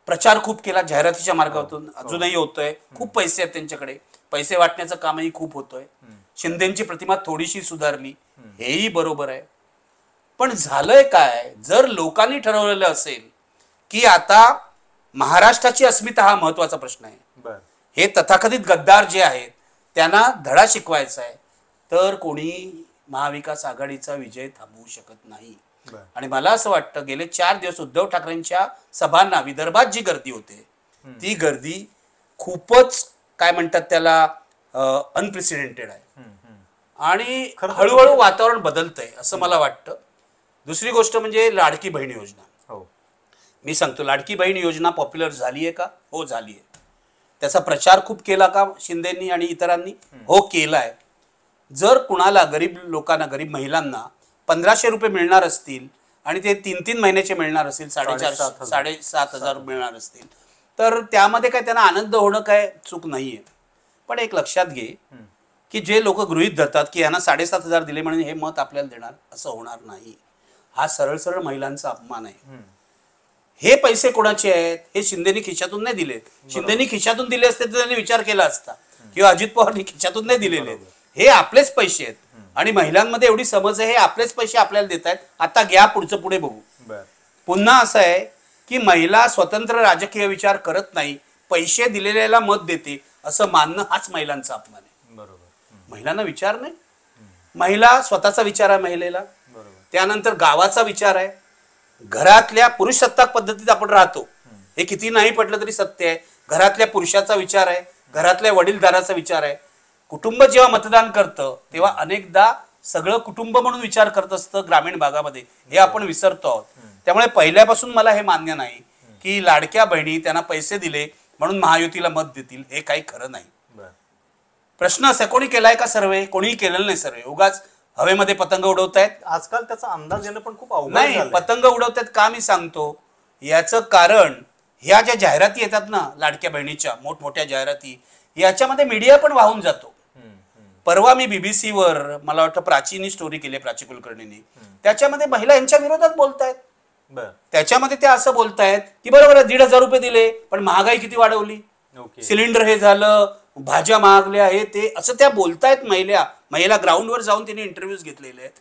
प्रचार खूप केला जाहिरातीच्या मार्गातून, अजूनही होतोय. खूप पैसे आहेत त्यांच्याकडे, पैसे वाटण्याचं कामही खूप होतोय. शिंदेची प्रतिमा थोडीशी सुधारली, हेही बरोबर आहे. पण झालंय काय, जर लोकांनी ठरवलेलं असेल की आता महाराष्ट्राची अस्मिता हा महत्वाचा प्रश्न आहे, हे तथाकथित गद्दार जे आहेत त्यांना धडा शिकवायचा आहे, तर कोणी महाविकास आघाडीचा विजय थांबवू शकत नाही. आणि मला असं वाटतं गेले 4 दिवस उद्धव ठाकरेंच्या सभांना विदर्भात जी गर्दी होते ती गर्दी खूपच काय म्हणतात त्याला अनप्रेसिडेंटेड आहे. आणि हळूहळू वातावरण बदलतंय असं मला वाटतं. दुसरी गोष्ट म्हणजे लाडकी बहीण योजना. मी सांगतो लाडकी बहीण योजना पॉप्युलर झाली आहे का? हो झाली आहे. त्याचा प्रचार खूप केला का शिंदेनी आणि इतरांनी? हो केलाय. जर कुणाला गरीब लोकांना, गरीब महिलांना 1500 रुपये मिळणार असतील आणि ते 3-3 महिन्याचे मिळणार असतील, 7,500 मिळणार असतील, तर त्यामध्ये काय त्यांना आनंद होणं काय चूक नाहीये. पण एक लक्षात घे की जे लोक गृहीत धरतात की यांना 7,500 दिले म्हणून हे मत आपल्याला देणार, असं होणार नाही. हा सरळ सरळ महिलांचा अपमान आहे. हे पैसे कोणाचे आहेत? हे शिंदेनी खिशातून नाही दिले. शिंदेनी खिशातून दिले असते तर त्यांनी विचार केला असता, किंवा अजित पवारनी खिशातून नाही दिलेले. हे आपलेच पैसे आहेत आणि महिलांमध्ये एवढी समज आहे हे आपलेच पैसे आपल्याला देत आहेत, आता घ्या, पुढचं पुढे बघू. पुन्हा असं आहे की महिला स्वतंत्र राजकीय विचार करत नाही, पैसे दिलेल्याला मत देते असं मानणं हाच महिलांचा अपमान आहे. महिलांना विचार नाही, महिला स्वतःचा विचार आहे महिलेला. त्यानंतर गावाचा विचार आहे. घरातल्या पुरुष सत्ताक पद्धतीत आपण राहतो, हे किती नाही पटलं तरी सत्य आहे. घरातल्या पुरुषाचा विचार आहे, घरातल्या वडीलधाराचा विचार आहे. कुटुंब जेव्हा मतदान करतं तेव्हा अनेकदा सगळं कुटुंब म्हणून विचार करत असतं ग्रामीण भागामध्ये, हे आपण विसरतो आहोत. त्यामुळे पहिल्यापासून मला हे मान्य नाही की लाडक्या बहिणी त्यांना पैसे दिले म्हणून महायुतीला मत देतील, हे काही खरं नाही. प्रश्न असा कोणी केलाय का सर्वे? कोणीही केलेलं नाही सर्वे, उगाच हवेमध्ये पतंग उडवतायत. आजकाल त्याचा अंदाज येणं पण खूप अवघड नाही, झालंय. पतंग उडवतात का मी सांगतो. याचं कारण ह्या ज्या जाहिराती येतात ना लाडक्या बहिणीच्या, मोठमोठ्या जाहिराती, याच्यामध्ये मीडिया पण वाहून जातो. परवा मी बीबीसीवर मला वाटतं प्राचीनी स्टोरी केली, प्राची कुलकर्णींनी. त्याच्यामध्ये महिला यांच्या विरोधात बोलतायत. त्याच्यामध्ये त्या असं बोलतायत की बरोबर 1,500 रुपये दिले पण महागाई किती वाढवली, सिलेंडर हे झालं, भाज्या महागल्या, हे ते असं त्या बोलतायत. महिला ग्राउंडवर जाऊन त्यांनी इंटरव्ह्यूज घेतलेले आहेत.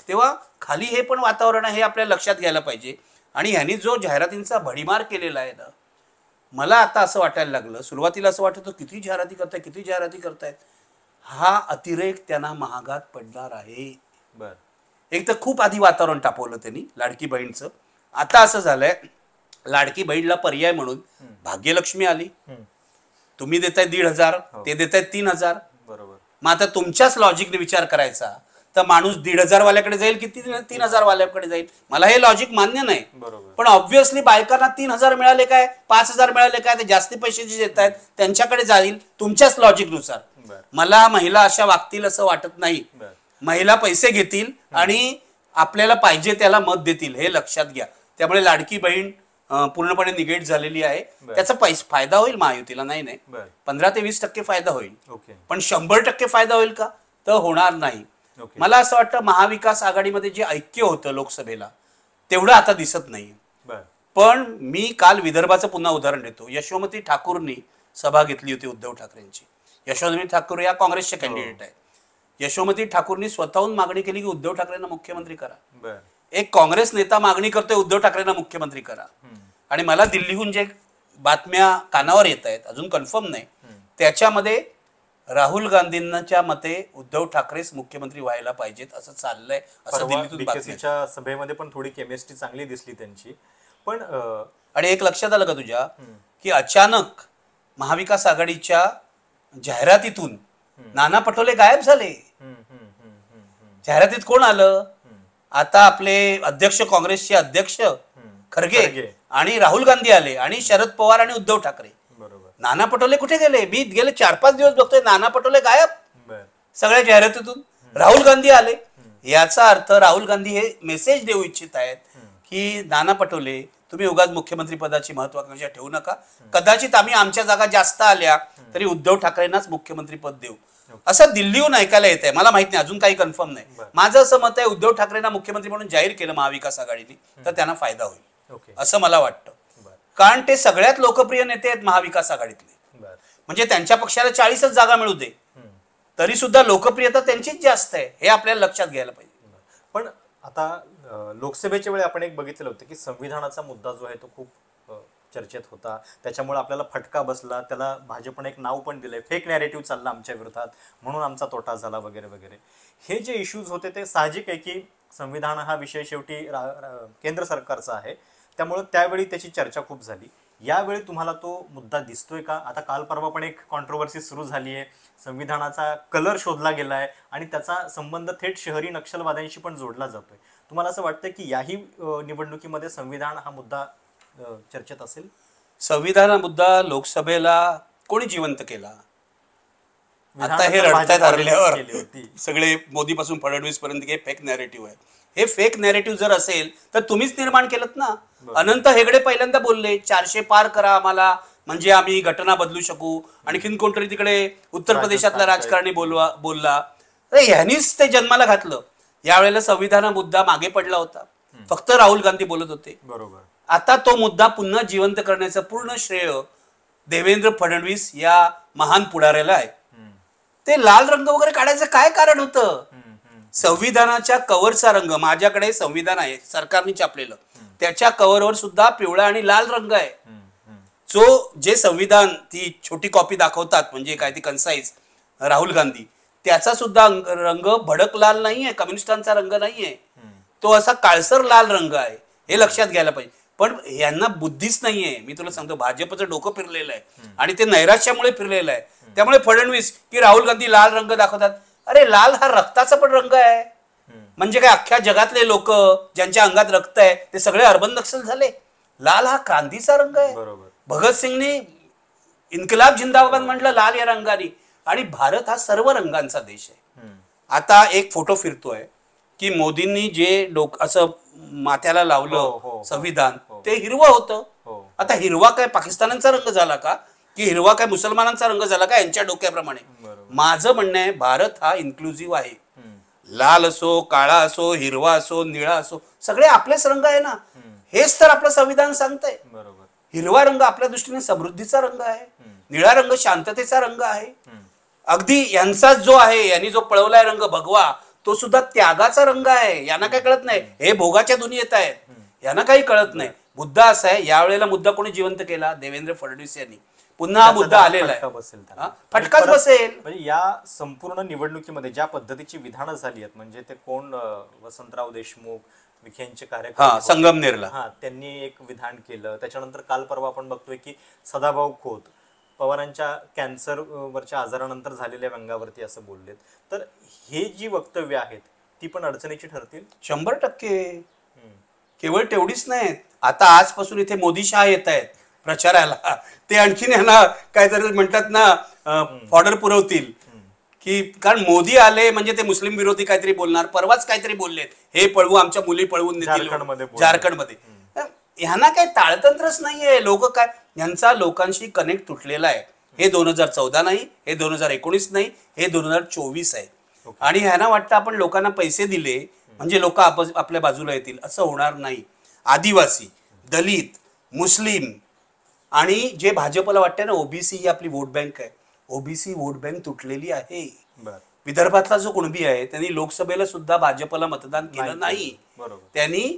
तेव्हा खाली हे पण वातावरण आहे, हे आपल्याला लक्षात घ्यायला पाहिजे. आणि ह्यांनी जो जाहिरातींचा भडीमार केलेला आहे ना, मला आता असं वाटायला लागलं, सुरुवातीला असं वाटत होतं किती जाहिराती करतायत. हा अतिरेक त्यांना महागात पडणार आहे. एक तर खूप आधी वातावरण तापवलं त्यांनी लाडकी बहीणचं. आता असं झालंय, लाडकी बहीणला पर्याय म्हणून भाग्यलक्ष्मी आली. तुम्ही देताय 1,500, ते देतायत 3,000. बरोबर. मग आता तुमच्याच लॉजिकने विचार करायचा तर माणूस 1,500 वाल्याकडे जाईल की 3,000 वाल्याकडे जाईल? मला हे लॉजिक मान्य नाही. पण ऑब्व्हियसली बायकांना 3,000 मिळाले काय, 5,000 मिळाले काय, ते जास्ती पैसे जे देत आहेत त्यांच्याकडे जाईल तुमच्याच लॉजिकनुसार. मला महिला अशा वागतील असं वाटत नाही. महिला पैसे घेतील आणि आपल्याला पाहिजे त्याला मत देतील, हे लक्षात घ्या. त्यामुळे लाडकी बहीण पूर्णपणे निगेट झालेली आहे. त्याचा फायदा होईल महायुतीला, नाही 15 ते 20% फायदा होईल. पण 100% फायदा होईल का? तर होणार नाही. मला असं वाटतं महाविकास आघाडीमध्ये जे ऐक्य होतं लोकसभेला तेवढं आता दिसत नाही. पण मी काल विदर्भाचं पुन्हा उदाहरण देतो. यशोमती ठाकूरनी सभा घेतली होती उद्धव ठाकरेंची. यशोमती ठाकूर या काँग्रेसचे कॅन्डिडेट आहेत. यशोमती ठाकूरनी स्वतःहून मागणी केली की उद्धव ठाकरेंना मुख्यमंत्री करा. एक काँग्रेस नेता मागणी करतोय उद्धव ठाकरेंना मुख्यमंत्री करा. आणि मला दिल्लीहून जे बातम्या कानावर येत आहेत, अजून कन्फर्म नाही, त्याच्यामध्ये राहुल गांधींच्या मते उद्धव ठाकरेच मुख्यमंत्री व्हायला पाहिजेत असं चाललंय. असं दिल्लीतून सभेमध्ये पण थोडी केमिस्ट्री चांगली दिसली त्यांची. पण आणि एक लक्षात आलं का तुझ्या की अचानक महाविकास आघाडीच्या जाहिरातीतून नाना पटोले गायब झाले. जाहिरातीत कोण आलं? आता आपले अध्यक्ष, काँग्रेसचे अध्यक्ष खरगे आणि राहुल गांधी आले आणि शरद पवार आणि उद्धव ठाकरे. नाना पटोले कुठे गेले? मी गेले 4-5 दिवस बघतोय नाना पटोले गायब सगळ्या जाहिरातीतून. राहुल गांधी आले. याचा अर्थ राहुल गांधी हे मेसेज देऊ इच्छित आहेत की नाना पटोले तुम्ही उगाच मुख्यमंत्री पदाची महत्वाकांक्षा ठेवू नका. कदाचित आम्ही आमच्या जागा जास्त आल्या तरी उद्धव ठाकरेंनाच मुख्यमंत्री पद देऊ, असं दिल्लीहून ऐकायला येत आहे. मला माहित नाही, अजून काही कन्फर्म नाही. माझं असं मत आहे उद्धव ठाकरेंना मुख्यमंत्री म्हणून जाहीर केलं महाविकास आघाडीने तर त्यांना फायदा होईल असं मला वाटतं. कारण ते सगळ्यात लोकप्रिय नेते आहेत महाविकास आघाडीतले. म्हणजे त्यांच्या पक्षाला 40च जागा मिळू दे तरी सुद्धा लोकप्रियता त्यांचीच जास्त आहे, हे आपल्याला लक्षात घ्यायला पाहिजे. पण आता लोकसभेच्या वेळी आपण एक बघितलेलं होतं की संविधानाचा मुद्दा जो आहे तो खूप चर्चेत होता. त्याच्यामुळे आपल्याला फटका बसला. त्याला भाजपने एक नाव पण दिलंय, फेक नॅरेटिव्ह चालला आमच्या विरोधात, म्हणून आमचा तोटा झाला वगैरे वगैरे. हे जे इश्यूज होते ते साहजिक आहे की संविधान हा विषय शेवटी केंद्र सरकारचा आहे, त्यामुळे त्यावेळी त्याची चर्चा खूप झाली. यावेळी तुम्हाला तो मुद्दा दिसतोय का? आता काल परवा पण एक कॉन्ट्रोवर्सी सुरू झाली आहे. संविधानाचा कलर शोधला गेलाय आणि त्याचा संबंध थेट शहरी नक्षलवाद्यांशी पण जोडला जातोय. तुम्हाला असं वाटतं की याही निवडणुकीमध्ये संविधान हा मुद्दा चर्चेत असेल? संविधान हा मुद्दा लोकसभेला कोणी जिवंत केला? आता हे रडतायत हरल्यावर सगळे मोदीपासून फडणवीस पर्यंत हे फेक नॅरेटिव्ह आहे. हे फेक नॅरेटिव्ह जर असेल तर तुम्हीच निर्माण केलं ना. अनंत हेगडे पहिल्यांदा बोलले 400 पार करा आम्हाला म्हणजे आम्ही घटना बदलू शकू. आणखीन कोणतरी तिकडे उत्तर प्रदेशातला राजकारणी बोलला. ह्यानीच ते जन्माला घातलं. यावेळेला संविधान मुद्दा मागे पडला होता, फक्त राहुल गांधी बोलत होते. बरोबर. आता तो मुद्दा पुन्हा जिवंत करण्याचं पूर्ण श्रेय देवेंद्र फडणवीस या महान पुढाऱ्याला आहे. ते लाल रंग वगैरे काढायचं काय कारण होतं? संविधानाच्या कव्हरचा रंग, माझ्याकडे संविधान आहे सरकारने छापलेलं, त्याच्या कव्हरवर सुद्धा पिवळा आणि लाल रंग आहे. जे संविधान ती छोटी कॉपी दाखवतात म्हणजे काय ती कन्साईज राहुल गांधी, त्याचा सुद्धा रंग भडक लाल नाहीये, कम्युनिस्टांचा रंग नाहीये, तो असा काळसर लाल रंग आहे. हे लक्षात घ्यायला पाहिजे. पण यांना बुद्धीच नाहीये. मी तुला सांगतो भाजपचं डोकं फिरलेलं आहे आणि ते नैराश्यामुळे फिरलेलं आहे. त्यामुळे फडणवीस की राहुल गांधी लाल रंग दाखवतात. अरे लाल हा रक्ताचा पण रंग आहे. म्हणजे काय अख्ख्या जगातले लोक ज्यांच्या अंगात रक्त आहे ते सगळे अर्बन नक्सल झाले? लाल हा क्रांतीचा रंग आहे. भगतसिंगनी इन्कलाब जिंदाबाद म्हटलं लाल या रंगाने. आणि भारत हा सर्व रंगांचा देश आहे. आता एक फोटो फिरतोय की मोदींनी जे असं माथ्याला हो, लावलं हो, संविधान हो. ते हिरवं होतं. हो. आता हिरवा काय पाकिस्तानांचा रंग झाला का, की हिरवा काय मुसलमानांचा रंग झाला का यांच्या डोक्याप्रमाणे? बरोबर. माझं म्हणणं आहे भारत हा इन्क्लुझिव्ह आहे. हम्म. लाल असो, काळा असो, हिरवा असो, निळा असो, सगळे आपलेच रंग आहे ना. हेच तर आपलं संविधान सांगतंय. बरोबर. हिरवा रंग आपल्या दृष्टीने समृद्धीचा रंग आहे, निळा रंग शांततेचा रंग आहे. अगदी यांचाच जो आहे, यांनी जो पळवलाय रंग भगवा, तो सुद्धा त्यागाचा रंग आहे. यांना काय कळत नाही, हे भोगाच्या दुनी येत आहेत, यांना काही कळत नाही. मुद्दा असा आहे, यावेळेला मुद्दा कोणी जिवंत केला? देवेंद्र फडणवीस यांनी. पुन्हा हा मुद्दा आलेला आहे, फटकाच बसेल. म्हणजे या संपूर्ण निवडणुकीमध्ये ज्या पद्धतीची विधानं झाली आहेत, म्हणजे ते कोण वसंतराव देशमुख विखेंचे कार्यकर्ते संगमनेरला, त्यांनी एक विधान केलं. त्याच्यानंतर काल परवा आपण बघतोय की सदाभाऊ खोत पवारांच्या कॅन्सर वरच्या आजारानंतर झालेल्या व्यंगावरती असं बोललेत. तर हे जी वक्तव्य आहेत ती पण अडचणीची ठरतील 100%. केवळ तेवढीच नाहीत, आता आजपासून इथे मोदी शहा येत आहेत प्रचाराला. ते आणखीन यांना काहीतरी म्हणतात ना, फॉडर पुरवतील की, कारण मोदी आले म्हणजे ते मुस्लिम विरोधी काहीतरी बोलणार. परवाच काहीतरी बोललेत, हे पळवू, आमच्या मुली पळवून देतील झारखंडमध्ये. ह्यांना काही ताळतंत्रच नाहीये. लोक काय, यांचा लोकांशी कनेक्ट तुटलेला आहे. हे 2014 नाही, हे 2019 नाही, हे 2024 आहे. आणि ह्यांना वाटतं आपण लोकांना पैसे दिले म्हणजे लोक आपल्या बाजूला येतील. असं होणार नाही. आदिवासी, दलित, मुस्लिम आणि जे भाजपला वाटतं ना ओबीसी ही आपली वोट बँक आहे, ओबीसी वोट बँक तुटलेली आहे. विदर्भातला जो कुणबी आहे त्यांनी लोकसभेला सुद्धा भाजपला मतदान केलं नाही, त्यांनी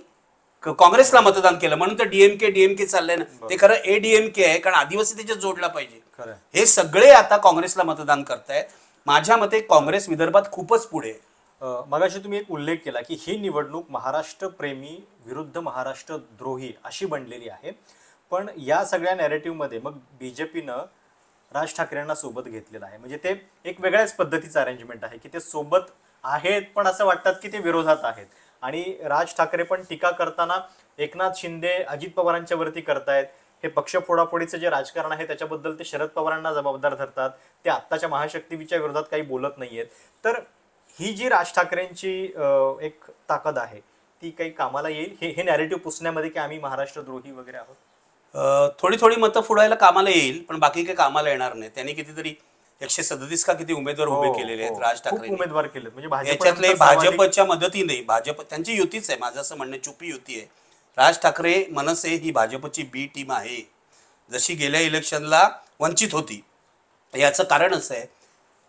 काँग्रेसला मतदान केलं. म्हणून तर डीएमके चाललंय ना. ते खरं एडीएमके आहे, कारण आदिवासी त्याच्यात जोडला पाहिजे. हे सगळे आता काँग्रेसला मतदान करतायत. माझ्या मते काँग्रेस विदर्भात खूपच पुढे. मगाशी तुम्ही एक उल्लेख केला की ही निवडणूक महाराष्ट्र प्रेमी विरुद्ध महाराष्ट्र द्रोही अशी बनलेली आहे. पण या सगळ्या नॅरेटिव्हमध्ये मग बीजेपीनं राज ठाकरेंना सोबत घेतलेलं आहे. म्हणजे ते एक वेगळ्याच पद्धतीचं अरेंजमेंट आहे की ते सोबत आहेत पण असं वाटतात की ते विरोधात आहेत. आणि राज ठाकरे पण टीका करताना एकनाथ शिंदे अजित पवारांच्या वरती करतायत. हे पक्ष फोडाफोडीचं जे राजकारण आहे त्याच्याबद्दल ते शरद पवारांना जबाबदार धरतात. ते आत्ताच्या महाशक्तीच्या विरोधात काही बोलत नाहीयेत. तर ही जी राज ठाकरेंची एक ताकद आहे ती काही कामाला येईल हे नॅरेटिव्ह पुसण्यामध्ये की आम्ही महाराष्ट्रद्रोही वगैरे आहोत? थोडी थोडी मतं फुडायला कामाला येईल, पण बाकी काही कामाला येणार नाही. त्यांनी कितीतरी 137 का किती उमेदवार उभे केलेले आहेत राज ठाकरे, उमेदवार केले. म्हणजे याच्यातले भाजपच्या मदतीने, भाजप त्यांची युतीच आहे, माझं असं म्हणणं चुपी युती आहे. राज ठाकरे मनसे ही भाजपची बी टीम आहे. जशी गेल्या इलेक्शनला वंचित होती, याचं कारण असं आहे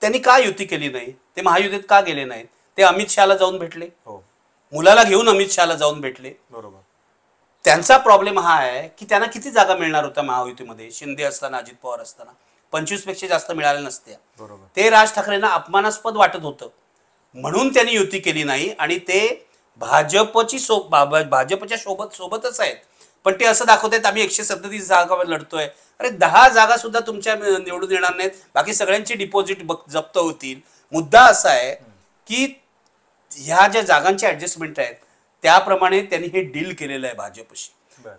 त्यांनी का युती केली नाही, ते महायुतीत का गेले नाहीत. ते अमित शहाला जाऊन भेटले, मुलाला घेऊन अमित शहाला जाऊन भेटले. बरोबर. त्यांचा प्रॉब्लेम हा आहे की त्यांना किती जागा मिळणार होत्या महायुतीमध्ये, शिंदे असताना, अजित पवार असताना 25 पेक्षा जास्त मिळाल्या नसत्या. ते राज ठाकरेंना अपमानास्पद वाटत होतं, म्हणून त्यांनी युती केली नाही. आणि ते भाजपच्या सोबतच आहेत, पण ते असं दाखवतात आम्ही 137 जागा लढतोय. अरे 10 जागा सुद्धा तुमच्या निवडून येणार नाहीत, बाकी सगळ्यांची डिपॉझिट जप्त होतील. मुद्दा असा आहे की ह्या ज्या जागांचे ऍडजस्टमेंट आहेत त्याप्रमाणे त्यांनी हे डील केलेलं आहे भाजपशी.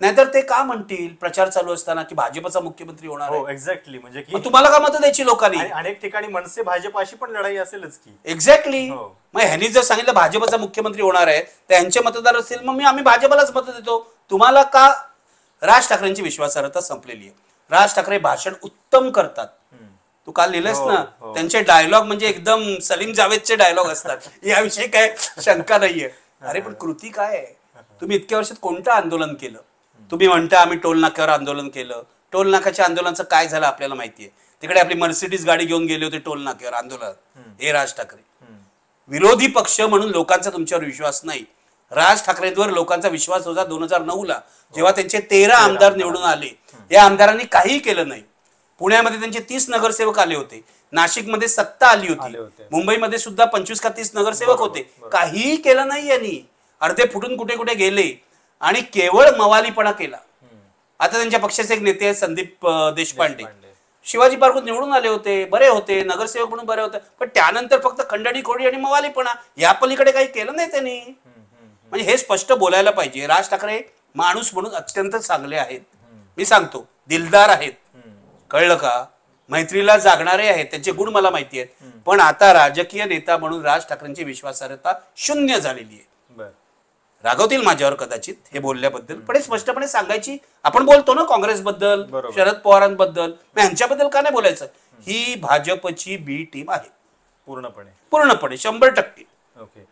नाहीतर ते का म्हणतील प्रचार चालू असताना की भाजपचा मुख्यमंत्री होणार आहे. एक्झॅक्टली. म्हणजे तुम्हाला का मतं द्यायची लोकांनी? अनेक ठिकाणी मनसे भाजपाशी पण लढाई असेलच की. एक्झॅक्टली. मग ह्यांनी जर सांगितलं भाजपचा मुख्यमंत्री होणार आहे तर यांचे मतदार असतील, मग आम्ही भाजपलाच मतं देतो. तुम्हाला का? राज ठाकरेंची विश्वासार्हता संपलेली आहे. राज ठाकरे भाषण उत्तम करतात. तू काल लिहिलंस ना, त्यांचे डायलॉग म्हणजे एकदम सलीम जावेदचे डायलॉग असतात, याविषयी काय शंका नाहीये. अरे पण कृती काय आहे? तुम्ही इतक्या वर्षात कोणतं आंदोलन केलं? तुम्ही म्हणता आम्ही टोल नाक्यावर आंदोलन केलं. टोल नाक्याच्या आंदोलनाचं काय झालं आपल्याला माहितीये. तिकडे आपली मर्सिडीज गाडी घेऊन गेले होते टोल नाक्यावर आंदोलन. हे राज ठाकरे विरोधी पक्ष म्हणून लोकांचा तुमच्यावर विश्वास नाही. राज ठाकरेंवर लोकांचा विश्वास होता 2009ला, जेव्हा त्यांचे 13 आमदार निवडून आले. या आमदारांनी काहीही केलं नाही. पुण्यामध्ये त्यांचे 30 नगरसेवक आले होते, नाशिकमध्ये सत्ता आली होती, मुंबईमध्ये सुद्धा 25 का 30 नगरसेवक होते. काहीही केलं नाही यांनी. अर्धे फुटून कुठे कुठे गेले आणि केवळ मवालीपणा केला. आता त्यांच्या पक्षाचे एक नेते आहेत संदीप देशपांडे, शिवाजी पार्कून निवडून आले होते, बरे होते, नगरसेवक म्हणून बरे होते, पण त्यानंतर फक्त खंडणी खोडी आणि मवालीपणा, या पलीकडे काही केलं नाही त्यांनी. म्हणजे हे स्पष्ट बोलायला पाहिजे. राज ठाकरे माणूस म्हणून अत्यंत चांगले आहेत, मी सांगतो, दिलदार आहेत, कळलं का? मैत्रीला जागणारे आहेत, त्यांचे गुण मला माहिती आहेत, पण आता राजकीय नेता म्हणून राज ठाकरेंची विश्वासार्हता शून्य झालेली आहे. बर. रागवतील माझ्यावर कदाचित हे बोलल्याबद्दल, पण हे स्पष्टपणे सांगायची, आपण बोलतो ना काँग्रेसबद्दल, बरोबर. शरद पवारांबद्दल, मग ह्यांच्याबद्दल का नाही बोलायचं? ही भाजपची बी टीम आहे पूर्णपणे 100%. ओके.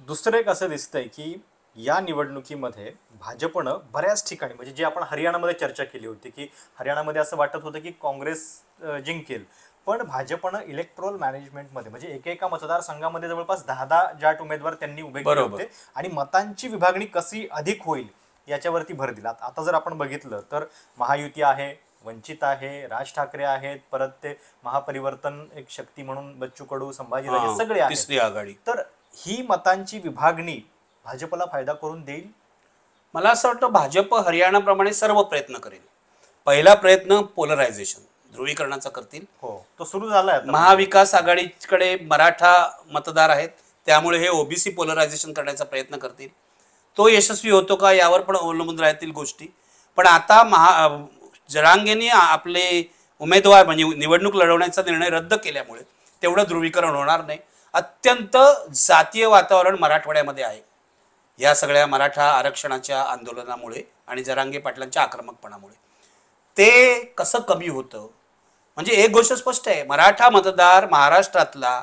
दुसरं एक असं दिसतंय की या निवडणुकीमध्ये भाजपनं बऱ्याच ठिकाणी, म्हणजे जे आपण हरियाणामध्ये चर्चा केली होती की हरियाणामध्ये असं वाटत होतं की काँग्रेस जिंकेल, पण भाजपनं इलेक्ट्रोल मॅनेजमेंटमध्ये म्हणजे एकेका मतदारसंघामध्ये जवळपास 10 जाट उमेदवार त्यांनी उभे केले होते आणि मतांची विभागणी कशी अधिक होईल याच्यावरती भर दिला. आता जर आपण बघितलं तर महायुती आहे, वंचित आहे, राज ठाकरे आहेत, परत ते महापरिवर्तन एक शक्ती म्हणून बच्चू कडू, संभाजीराजे सगळे आहेत, तिसरी आघाडी. तर ही मतांची विभागणी भाजपला फायदा करून देईल? मला असं वाटतं भाजप हरियाणाप्रमाणे सर्व प्रयत्न करेल. पहिला प्रयत्न पोलरायझेशन, ध्रुवीकरणाचा करतील. हो, तो सुरू झालाय. महाविकास आघाडीकडे मराठा मतदार आहेत, त्यामुळे हे ओबीसी पोलरायझेशन करण्याचा प्रयत्न करतील. तो यशस्वी होतो का यावर पण अवलंबून राहतील गोष्टी. पण आता जरांगेंनी आपले उमेदवार म्हणजे निवडणूक लढवण्याचा निर्णय रद्द केल्यामुळे तेवढं ध्रुवीकरण होणार नाही. अत्यंत जातीय वातावरण मराठवाड्यामध्ये आहे या सगळ्या मराठा आरक्षणाच्या आंदोलनामुळे आणि जरांगे पाटलांच्या आक्रमकपणामुळे. ते कसं कमी होतं म्हणजे एक गोष्ट स्पष्ट आहे, मराठा मतदार महाराष्ट्रातला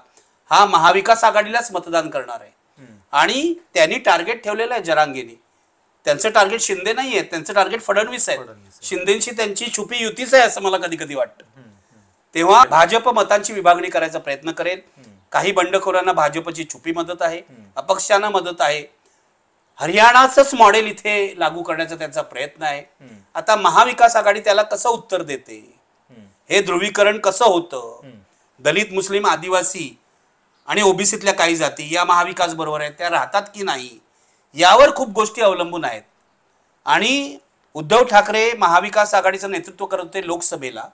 हा महाविकास आघाडीलाच मतदान करणार आहे. आणि त्यांनी टार्गेट ठेवलेलं आहे जरांगेनी. त्यांचं टार्गेट शिंदे नाही आहे, त्यांचं टार्गेट फडणवीस आहे. शिंदेची त्यांची छुपी युतीच आहे असं मला कधी कधी वाटतं. तेव्हा भाजप मतांची विभागणी करायचा प्रयत्न करेल. काही बंडखोरांना भाजपची छुपी मदत आहे, अपक्षांना मदत आहे. हरियाणाचंच मॉडेल इथे लागू करण्याचा त्यांचा प्रयत्न आहे. आता महाविकास आघाडी त्याला कसं उत्तर देते, हे ध्रुवीकरण कसं होतं, दलित, मुस्लिम, आदिवासी आणि ओबीसीतल्या काही जाती या महाविकास बरोबर आहेत, त्या राहतात की नाही यावर खूप गोष्टी अवलंबून आहेत. आणि उद्धव ठाकरे महाविकास आघाडीचं नेतृत्व करत होते लोकसभेला,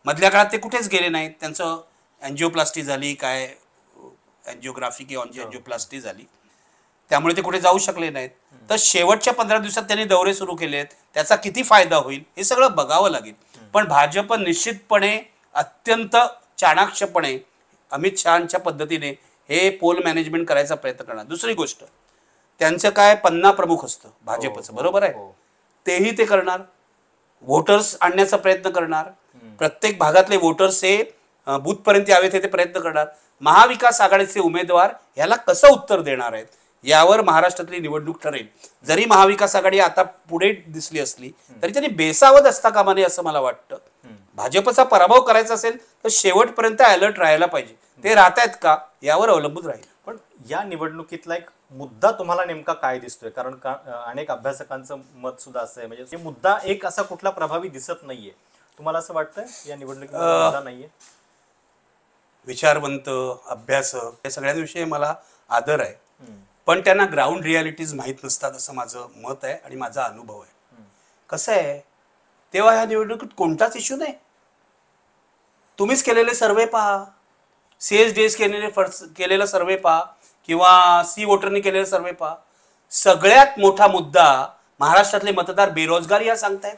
मधल्या काळात ते कुठेच गेले नाहीत. त्यांचं एन्जिओप्लास्टी झाली, काय एन्जिओग्राफी किंवा एन्जिओप्लास्टी झाली, त्यामुळे ते कुठे जाऊ शकले नाहीत. तर शेवटच्या 15 दिवसात त्यांनी दौरे सुरू केलेत, त्याचा किती फायदा होईल हे सगळं बघावं लागेल. पण भाजप निश्चितपणे अत्यंत चाणाक्षपणे अमित शहाच्या पद्धतीने हे पोल मॅनेजमेंट करायचा प्रयत्न करणार. दुसरी गोष्ट, त्यांचं काय पन्ना प्रमुख असतं भाजपचं, बरोबर आहे, तेही ते करणार. वोटर्स आणण्याचा प्रयत्न करणार, प्रत्येक भागातले वोटर्स हे बूथपर्यंत यावेत हे ते प्रयत्न करणार. महाविकास आघाडीचे उमेदवार याला कसं उत्तर देणार आहेत यावर महाराष्ट्रातली निवडणूक ठरेल. जरी महाविकास आघाडी आता पुढे दिसली असली तरी त्यांनी बेसावध असता कामा नये असं मला वाटतं. भाजपचा पराभव करायचा असेल तर शेवटपर्यंत अलर्ट राहायला पाहिजे. ते राहत आहेत का यावर अवलंबून राहील. पण या निवडणुकीतला एक मुद्दा तुम्हाला नेमका काय दिसतोय? कारण अनेक अभ्यासकांचं मत सुद्धा असं आहे, म्हणजे मुद्दा एक असा कुठला प्रभावी दिसत नाहीये. तुम्हाला असं वाटतंय या निवडणुकीत मुद्दा नाहीये? विचारवंत, अभ्यासक या सगळ्यांविषयी मला आदर आहे, पण त्यांना ग्राउंड रियालिटीज माहीत नसतात असं माझं मत आहे आणि माझा अनुभव आहे. कसं आहे, तेव्हा ह्या निवडणुकीत कोणताच इश्यू नाही. तुम्हीच केलेले सर्वे पहा, CSDS केलेला सर्वे पहा किंवा सी वोटरनी केलेला सर्वे पहा. सगळ्यात मोठा मुद्दा महाराष्ट्रातले मतदार बेरोजगारी हा सांगतायत,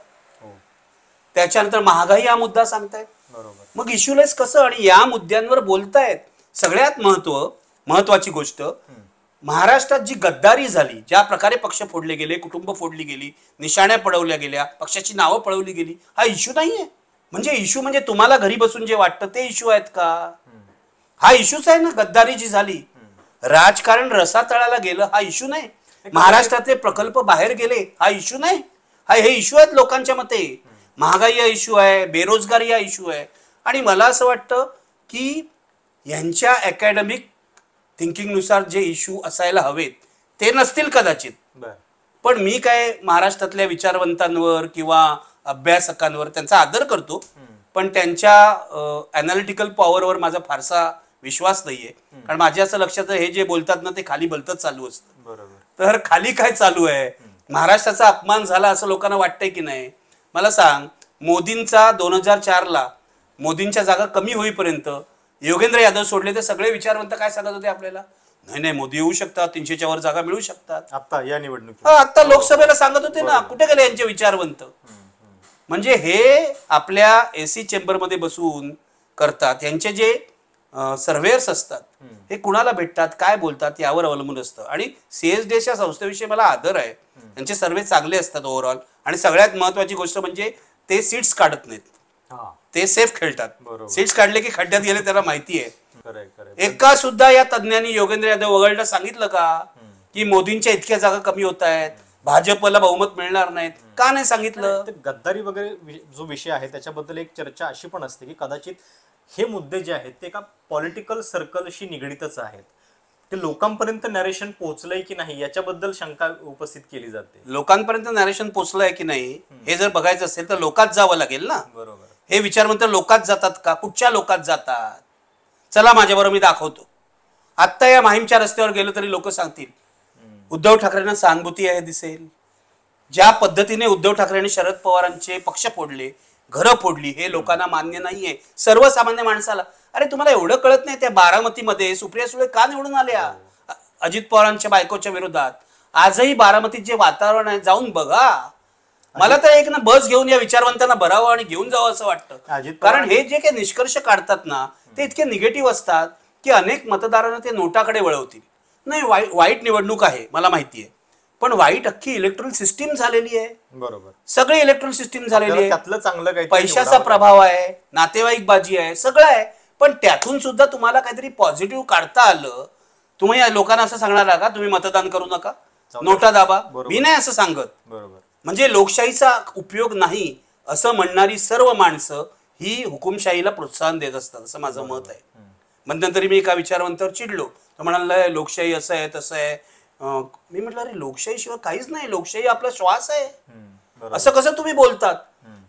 त्याच्यानंतर महागाई हा मुद्दा सांगतायत. मग इश्यूलेस कसं आणि या मुद्द्यांवर बोलतायत. सगळ्यात महत्वाची गोष्ट, महाराष्ट्रात जी गद्दारी झाली, ज्या प्रकारे पक्ष फोडले गेले, कुटुंब फोडली गेली, निशाण्या पळवल्या गेल्या, पक्षाची नावं पळवली गेली, हा इश्यू नाहीये. म्हणजे इश्यू म्हणजे तुम्हाला घरी बसून जे वाटतं ते इश्यू आहेत का? हा इश्यूच आहे ना. गद्दारी जी झाली, राजकारण रसातळाला गेलं, हा इश्यू नाही. महाराष्ट्रातले प्रकल्प बाहेर गेले, हा इश्यू नाही. हे इश्यू आहेत लोकांच्या मते. महागाई हा इश्यू आहे, बेरोजगारी हा इश्यू आहे. आणि मला असं वाटतं की यांच्या अकॅडमिक थिंकिंगनुसार जे इश्यू असायला हवेत ते नसतील कदाचित. पण मी काय महाराष्ट्रातल्या विचारवंतांवर किंवा अभ्यासकांवर त्यांचा आदर करतो, पण त्यांच्या अनालिटिकल पॉवरवर माझा फारसा विश्वास नाहीये. कारण माझ्या असं लक्षात हे जे बोलतात ना ते खाली भलतंच चालू असतं. तर खाली काय चालू आहे, महाराष्ट्राचा अपमान झाला असं लोकांना वाटतंय की नाही? मला सांग, मोदींचा 2004ला मोदींच्या जागा कमी होईपर्यंत योगेंद्र यादव सोडले तर सगळे विचारवंत काय सांगत होते आपल्याला? नाही मोदी येऊ शकतात, 300च्या वर जागा मिळू शकतात. आता या निवडणुकीत आता लोकसभेला सांगत होते ना, कुठे गेले यांचे विचारवंत? म्हणजे हे आपल्या एसी चेंबरमध्ये बसून करतात. यांचे जे सर्वेअर्स असतात हे कुणाला भेटतात, काय बोलतात यावर अवलंबून असतं. आणि CSDS या संस्थेविषयी मला आदर आहे. त्यांचे सर्वे चांगले असतात ओव्हरऑल. आणि सगळ्यात महत्वाची गोष्ट म्हणजे ते सीट्स काढत नाहीत, ते सेफ खेळतात. सीट्स काढले की खड्ड्यात गेले त्यांना माहिती आहे. एका सुद्धा या तज्ञांनी योगेंद्र यादव वगळता सांगितलं का की मोदींच्या इतक्या जागा कमी होत आहेत, भाजपला बहुमत मिळणार नाहीत? का नाही सांगितलं? गद्दारी वगैरे जो विषय आहे त्याच्याबद्दल एक चर्चा अशी पण असते की कदाचित हे मुद्दे जे आहेत ते एका पॉलिटिकल सर्कलशी निगडीतच आहेत. ते लोकांपर्यंत नरेशन पोहोचलंय की नाही याच्याबद्दल शंका उपस्थित केली जाते. लोकांपर्यंत नरेशन पोहोचलंय की नाही हे जर बघायचं असेल तर लोकात जावं लागेल ना. बरोबर. हे विचारवंत लोकात जातात का? कुठच्या लोकात जातात? चला माझ्याबरोबर, मी दाखवतो. आत्ता या माहीमच्या रस्त्यावर गेलो तरी लोक सांगतील उद्धव ठाकरेंना सहानुभूती आहे दिसेल. ज्या पद्धतीने उद्धव ठाकरेंनी शरद पवारांचे पक्ष फोडले, घरं फोडली, हे लोकांना मान्य नाहीये. सर्वसामान्य माणसाला, अरे तुम्हाला एवढं कळत नाही त्या बारामतीमध्ये सुप्रिया सुळे का निवडून आल्या अजित पवारांच्या बायकोच्या विरोधात? आजही बारामतीत जे वातावरण आहे जाऊन बघा. मला तर एक ना बस घेऊन या विचारवंतांना भरावं आणि घेऊन जावं असं वाटतं. कारण हे जे काही निष्कर्ष काढतात ना ते इतके निगेटिव्ह असतात की अनेक मतदारांना ते नोटाकडे वळवतील. नाही, वाईट निवडणूक आहे मला माहिती आहे, पण वाईट अख्खी इलेक्ट्रॉनिक सिस्टीम झालेली आहे. बरोबर. सगळी इलेक्ट्रॉनिक सिस्टीम झालेली आहे. त्यातलं चांगलं काही पैशाचा प्रभाव आहे, नातेवाईक बाजी आहे, सगळं आहे. पण त्यातून सुद्धा तुम्हाला काहीतरी पॉझिटिव्ह काढता आलं. तुम्ही या लोकांना असं सांगणार का तुम्ही मतदान करू नका, नोटा दाबा? मी नाही असं सांगत. बरोबर. म्हणजे लोकशाहीचा उपयोग नाही असं म्हणणारी सर्व माणसं ही हुकुमशाहीला प्रोत्साहन देत असतात असं माझं मत आहे. मध्यंतरी मी एका विचारवंतावर चिडलो. तो म्हणाला लोकशाही असं आहे तसं आहे. मी म्हटलं अरे लोकशाहीशिवाय काहीच नाही, लोकशाही आपला श्वास आहे. असं कसं तुम्ही बोलतात?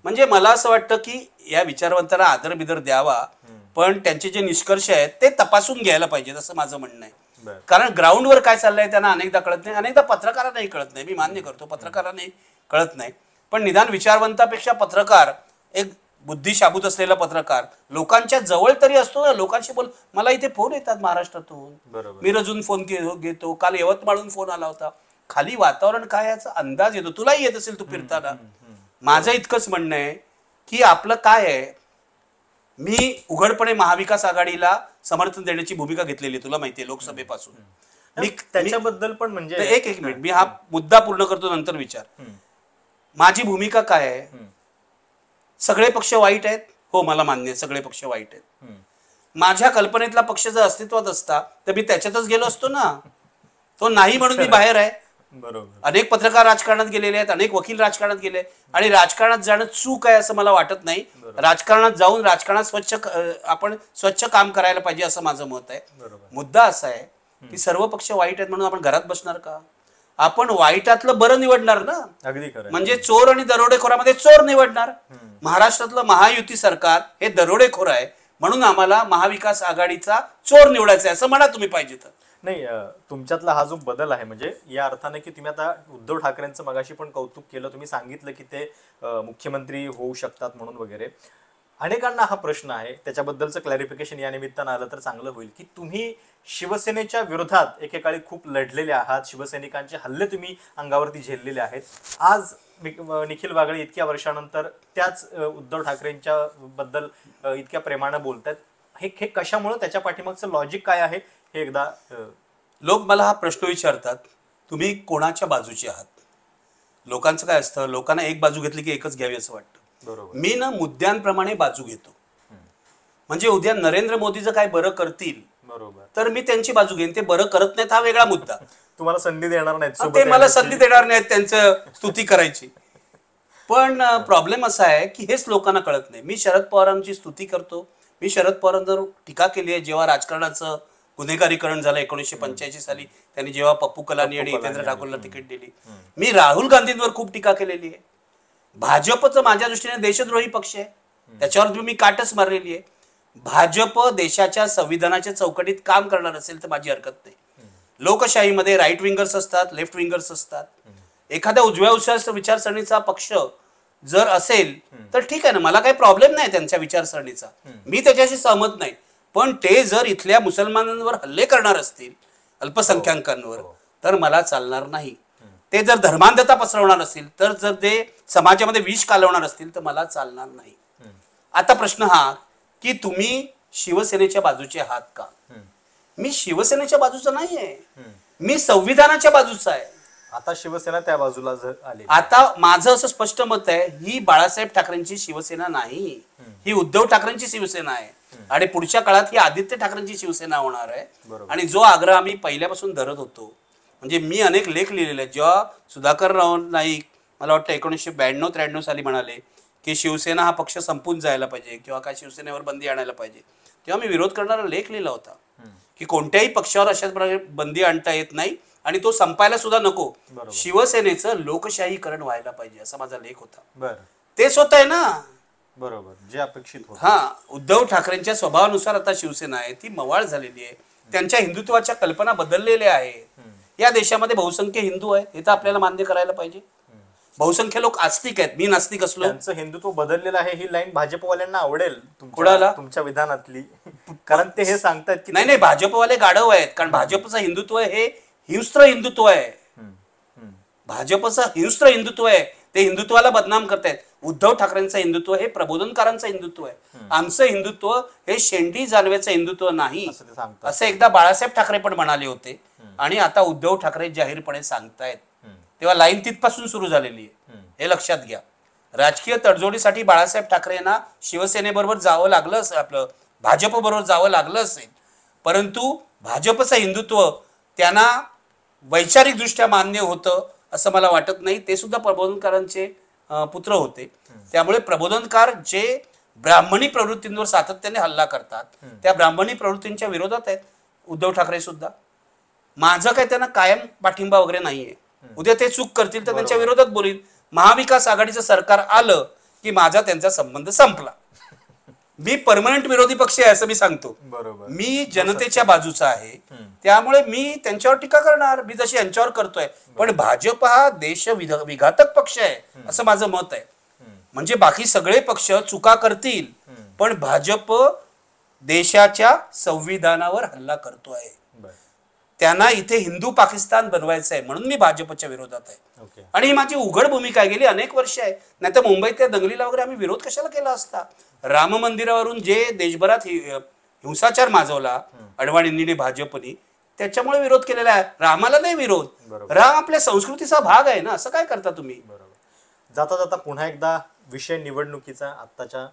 म्हणजे मला असं वाटतं की या विचारवंतांना आदर बिदर द्यावा, पण त्यांचे जे निष्कर्ष आहेत ते तपासून घ्यायला पाहिजेत असं माझं म्हणणं आहे. कारण ग्राउंडवर काय चाललंय त्यांना अनेकदा कळत नाही, अनेकदा पत्रकारांनाही कळत नाही. मी मान्य करतो पत्रकारांनाही कळत नाही, पण निदान विचारवंतापेक्षा पत्रकार, एक बुद्धिशाबूत असलेला पत्रकार लोकांच्या जवळ तरी असतो ना, लोकांशी बोल. मला इथे फोन येतात महाराष्ट्रातून, मिरजून फोन घेतो, काल यवतमाळून फोन आला होता. खाली वातावरण काय याचा अंदाज येतो. तुलाही येत असेल तू फिरताना. माझं इतकंच म्हणणं आहे की आपलं काय आहे, मी उघडपणे महाविकास आघाडीला समर्थन देण्याची भूमिका घेतलेली आहे, तुला माहितीये, लोकसभेपासून. मी त्याच्याबद्दल पण म्हणजे एक मिनिट, मी हा मुद्दा पूर्ण करतो, नंतर विचार. माझी भूमिका काय आहे? सगळे पक्ष वाईट आहेत, हो मला मान्य आहे, सगळे पक्ष वाईट आहेत. माझ्या कल्पनेतला पक्ष जर अस्तित्वात असता तर मी त्याच्यातच गेलो असतो ना. तो नाही म्हणून मी बाहेर आहे. बरोबर. अनेक पत्रकार राजकारणात गेलेले आहेत, अनेक वकील राजकारणात गेले, आणि राजकारणात जाणं चूक आहे असं मला वाटत नाही. राजकारणात जाऊन राजकारणात आपण स्वच्छ काम करायला पाहिजे असं माझं मत आहे. मुद्दा असा आहे की सर्व पक्ष वाईट आहेत म्हणून आपण घरात बसणार का? आपण वाईटातलं बरं निवडणार ना. अगदी खरं. म्हणजे चोर आणि दरोडेखोरामध्ये चोर निवडणार. महाराष्ट्रातलं महायुती सरकार हे दरोडेखोर आहे म्हणून आम्हाला महाविकास आघाडीचा चोर निवडायचा आहे असं म्हणा तुम्ही पाहिजे तर. नाही, तुमच्यातला हा जो बदल आहे म्हणजे या अर्थाने की तुम्ही आता उद्धव ठाकरेंचं मगाशी पण कौतुक केलं, तुम्ही सांगितलं की ते मुख्यमंत्री होऊ शकतात म्हणून वगैरे. अनेकांना हा प्रश्न आहे, त्याच्याबद्दलचं क्लॅरिफिकेशन या निमित्तानं आलं तर चांगलं होईल की तुम्ही शिवसेनेच्या विरोधात एकेकाळी खूप लढलेले आहात, शिवसैनिकांचे हल्ले तुम्ही अंगावरती झेललेले आहेत. आज निखिल वागळे इतक्या वर्षानंतर त्याच उद्धव ठाकरेंच्या बद्दल इतक्या प्रेमानं बोलतात. हे कशामुळे, त्याच्या पाठीमागचं लॉजिक काय आहे हे एकदा. लोक मला हा प्रश्न विचारतात, तुम्ही कोणाच्या बाजूचे आहात? लोकांचं काय असतं, लोकांना एक बाजू घेतली की एकच घ्यावी असं वाटतं. बरोबर. मी ना मुद्द्यांप्रमाणे बाजू घेतो. म्हणजे उद्या नरेंद्र मोदी जर काय बरं करतील बरोबर तर मी त्यांची बाजू घेईन. ते बरं करत नाहीत हा वेगळा मुद्दा. तुम्हाला संधी देणार नाहीत, ते मला संधी देणार नाहीत त्यांचं स्तुती करायची. पण प्रॉब्लेम असा आहे की हेच लोकांना कळत नाही. मी शरद पवारांची स्तुती करतो, मी शरद पवारांवर टीका केली आहे जेव्हा राजकारणाचं गुन्हेगारीकरण झालं 1985 साली, त्यांनी जेव्हा पप्पू कलानी आणि हितेंद्र ठाकूरला तिकीट दिली. मी राहुल गांधींवर खूप टीका केलेली आहे. भाजपचं माझ्या दृष्टीने देशद्रोही पक्ष आहे, त्याच्यावर मी काटच मारलेली आहे. भाजप देशाच्या संविधानाच्या चौकटीत काम करणार असेल तर माझी हरकत नाही. लोकशाहीमध्ये राईट विंगर्स असतात, लेफ्ट विंगर्स असतात. एखाद्या उजव्या विचारसरणीचा पक्ष जर असेल तर ठीक आहे ना, मला काही प्रॉब्लेम नाही त्यांच्या विचारसरणीचा, मी त्याच्याशी सहमत नाही. पण ते जर इथल्या मुसलमानांवर हल्ले करणार असतील, अल्पसंख्याकांवर, तर मला चालणार नाही. ते जर धर्मांधता पसरवणार असतील, तर जर ते समाजामध्ये विष कालवणार असतील, तर मला चालणार नाही. आता प्रश्न हा की तुम्ही शिवसेनेच्या बाजूचे आहात का? मी शिवसेनेच्या बाजूचा नाहीये, मी संविधानाच्या बाजूचा आहे. आता शिवसेना त्या बाजूला आली. आता माझं असं स्पष्ट मत आहे, ही बाळासाहेब ठाकरेंची शिवसेना नाही, ही उद्धव ठाकरेंची शिवसेना आहे. आणि पुढच्या काळात ही आदित्य ठाकरेंची शिवसेना होणार आहे. आणि जो आग्रह आम्ही पहिल्यापासून धरत होतो, म्हणजे मी अनेक लेख लिहिलेले आहेत. जेव्हा सुधाकरराव नाईक मला वाटतं 1992-93 साली म्हणाले की शिवसेना हा पक्ष संपून जायला पाहिजे किंवा काय शिवसेनेवर बंदी आणायला पाहिजे, तेव्हा मी विरोध करणारा लेख लिहिला होता की कोणत्याही पक्षावर अशाच प्रकारे बंदी आणता येत नाही आणि तो संपायला सुद्धा नको. शिवसेनेचं लोकशाहीकरण व्हायला पाहिजे असा माझा लेख होता. तेच होत आहे ना. बरोबर, जे अपेक्षित होतं. हा, उद्धव ठाकरेंच्या स्वभावानुसार आता शिवसेना आहे ती मवाळ झालेली आहे. त्यांच्या हिंदुत्वाच्या कल्पना बदललेल्या आहेत. या देशामध्ये बहुसंख्य हिंदू आहेत, हे तर आपल्याला मान्य करायला पाहिजे. बहुसंख्य लोक आस्तिक आहेत, मी नास्तिक असलो. त्यांचं हिंदुत्व बदललेलं आहे, ही लाईन भाजपवाल्यांना आवडेल तुमच्या विधानातली, कारण ते हे सांगतात की नाही नाही, भाजपवाले गाढव आहेत. कारण भाजपचं हिंदुत्व हे हिंस्त्र हिंदुत्व आहे. भाजपचं हिंस्त्र हिंदुत्व आहे, ते हिंदुत्वाला बदनाम करतायत. उद्धव ठाकरेंचं हिंदुत्व हे प्रबोधनकारांचं हिंदुत्व आहे. आमचं हिंदुत्व हे शेंडी जालव्याचं हिंदुत्व नाही, असं एकदा बाळासाहेब ठाकरे पण म्हणाले होते. आणि आता उद्धव ठाकरे जाहीरपणे सांगतायत. तेव्हा लाईन तिथपासून सुरू झालेली आहे, हे लक्षात घ्या. राजकीय तडजोडीसाठी बाळासाहेब ठाकरेंना शिवसेनेबरोबर जावं लागलं असेल, आपलं भाजप बरोबर जावं लागलं असेल, परंतु भाजपचं हिंदुत्व त्यांना वैचारिकदृष्ट्या मान्य होतं असं मला वाटत नाही. ते सुद्धा प्रबोधनकारांचे पुत्र होते. त्यामुळे प्रबोधनकार जे ब्राह्मणी प्रवृत्तींवर सातत्याने हल्ला करतात, त्या ब्राह्मणी प्रवृत्तींच्या विरोधात आहेत उद्धव ठाकरे सुद्धा. माझं काय त्यांना कायम पाठिंबा वगैरे नाहीये. उद्या ते चूक करतील तर त्यांच्या विरोधात बोलीन. महाविकास आघाडीचं सरकार आलं की माझा त्यांचा संबंध संपला. मी परमनंट विरोधी पक्ष आहे असं मी सांगतो. मी जनतेच्या बाजूचा आहे, त्यामुळे मी त्यांच्यावर टीका करणार, मी जशी यांच्यावर करतोय. पण भाजप हा देश विघातक पक्ष आहे असं माझं मत आहे. म्हणजे बाकी सगळे पक्ष चुका करतील, पण भाजप देशाच्या संविधानावर हल्ला करतोय. त्यांना इथे हिंदू पाकिस्तान बनवायचं आहे, म्हणून मी भाजपच्या विरोधात आहे. आणि ही माझी उघड भूमिका गेली अनेक वर्ष आहे. नाही तर मुंबईतल्या दंगलीला वगैरे आम्ही विरोध कशाला केला असता? राम मंदिरावरून जे देशभरात हिंसाचार माजवला अडवाणींनी भाजपनी, त्याच्यामुळे विरोध केलेला आहे. रामाला नाही विरोध, राम आपल्या संस्कृतीचा भाग आहे ना. असं काय करता तुम्ही? जाता जाता पुन्हा एकदा विषय निवडणुकीचा आत्ताच्या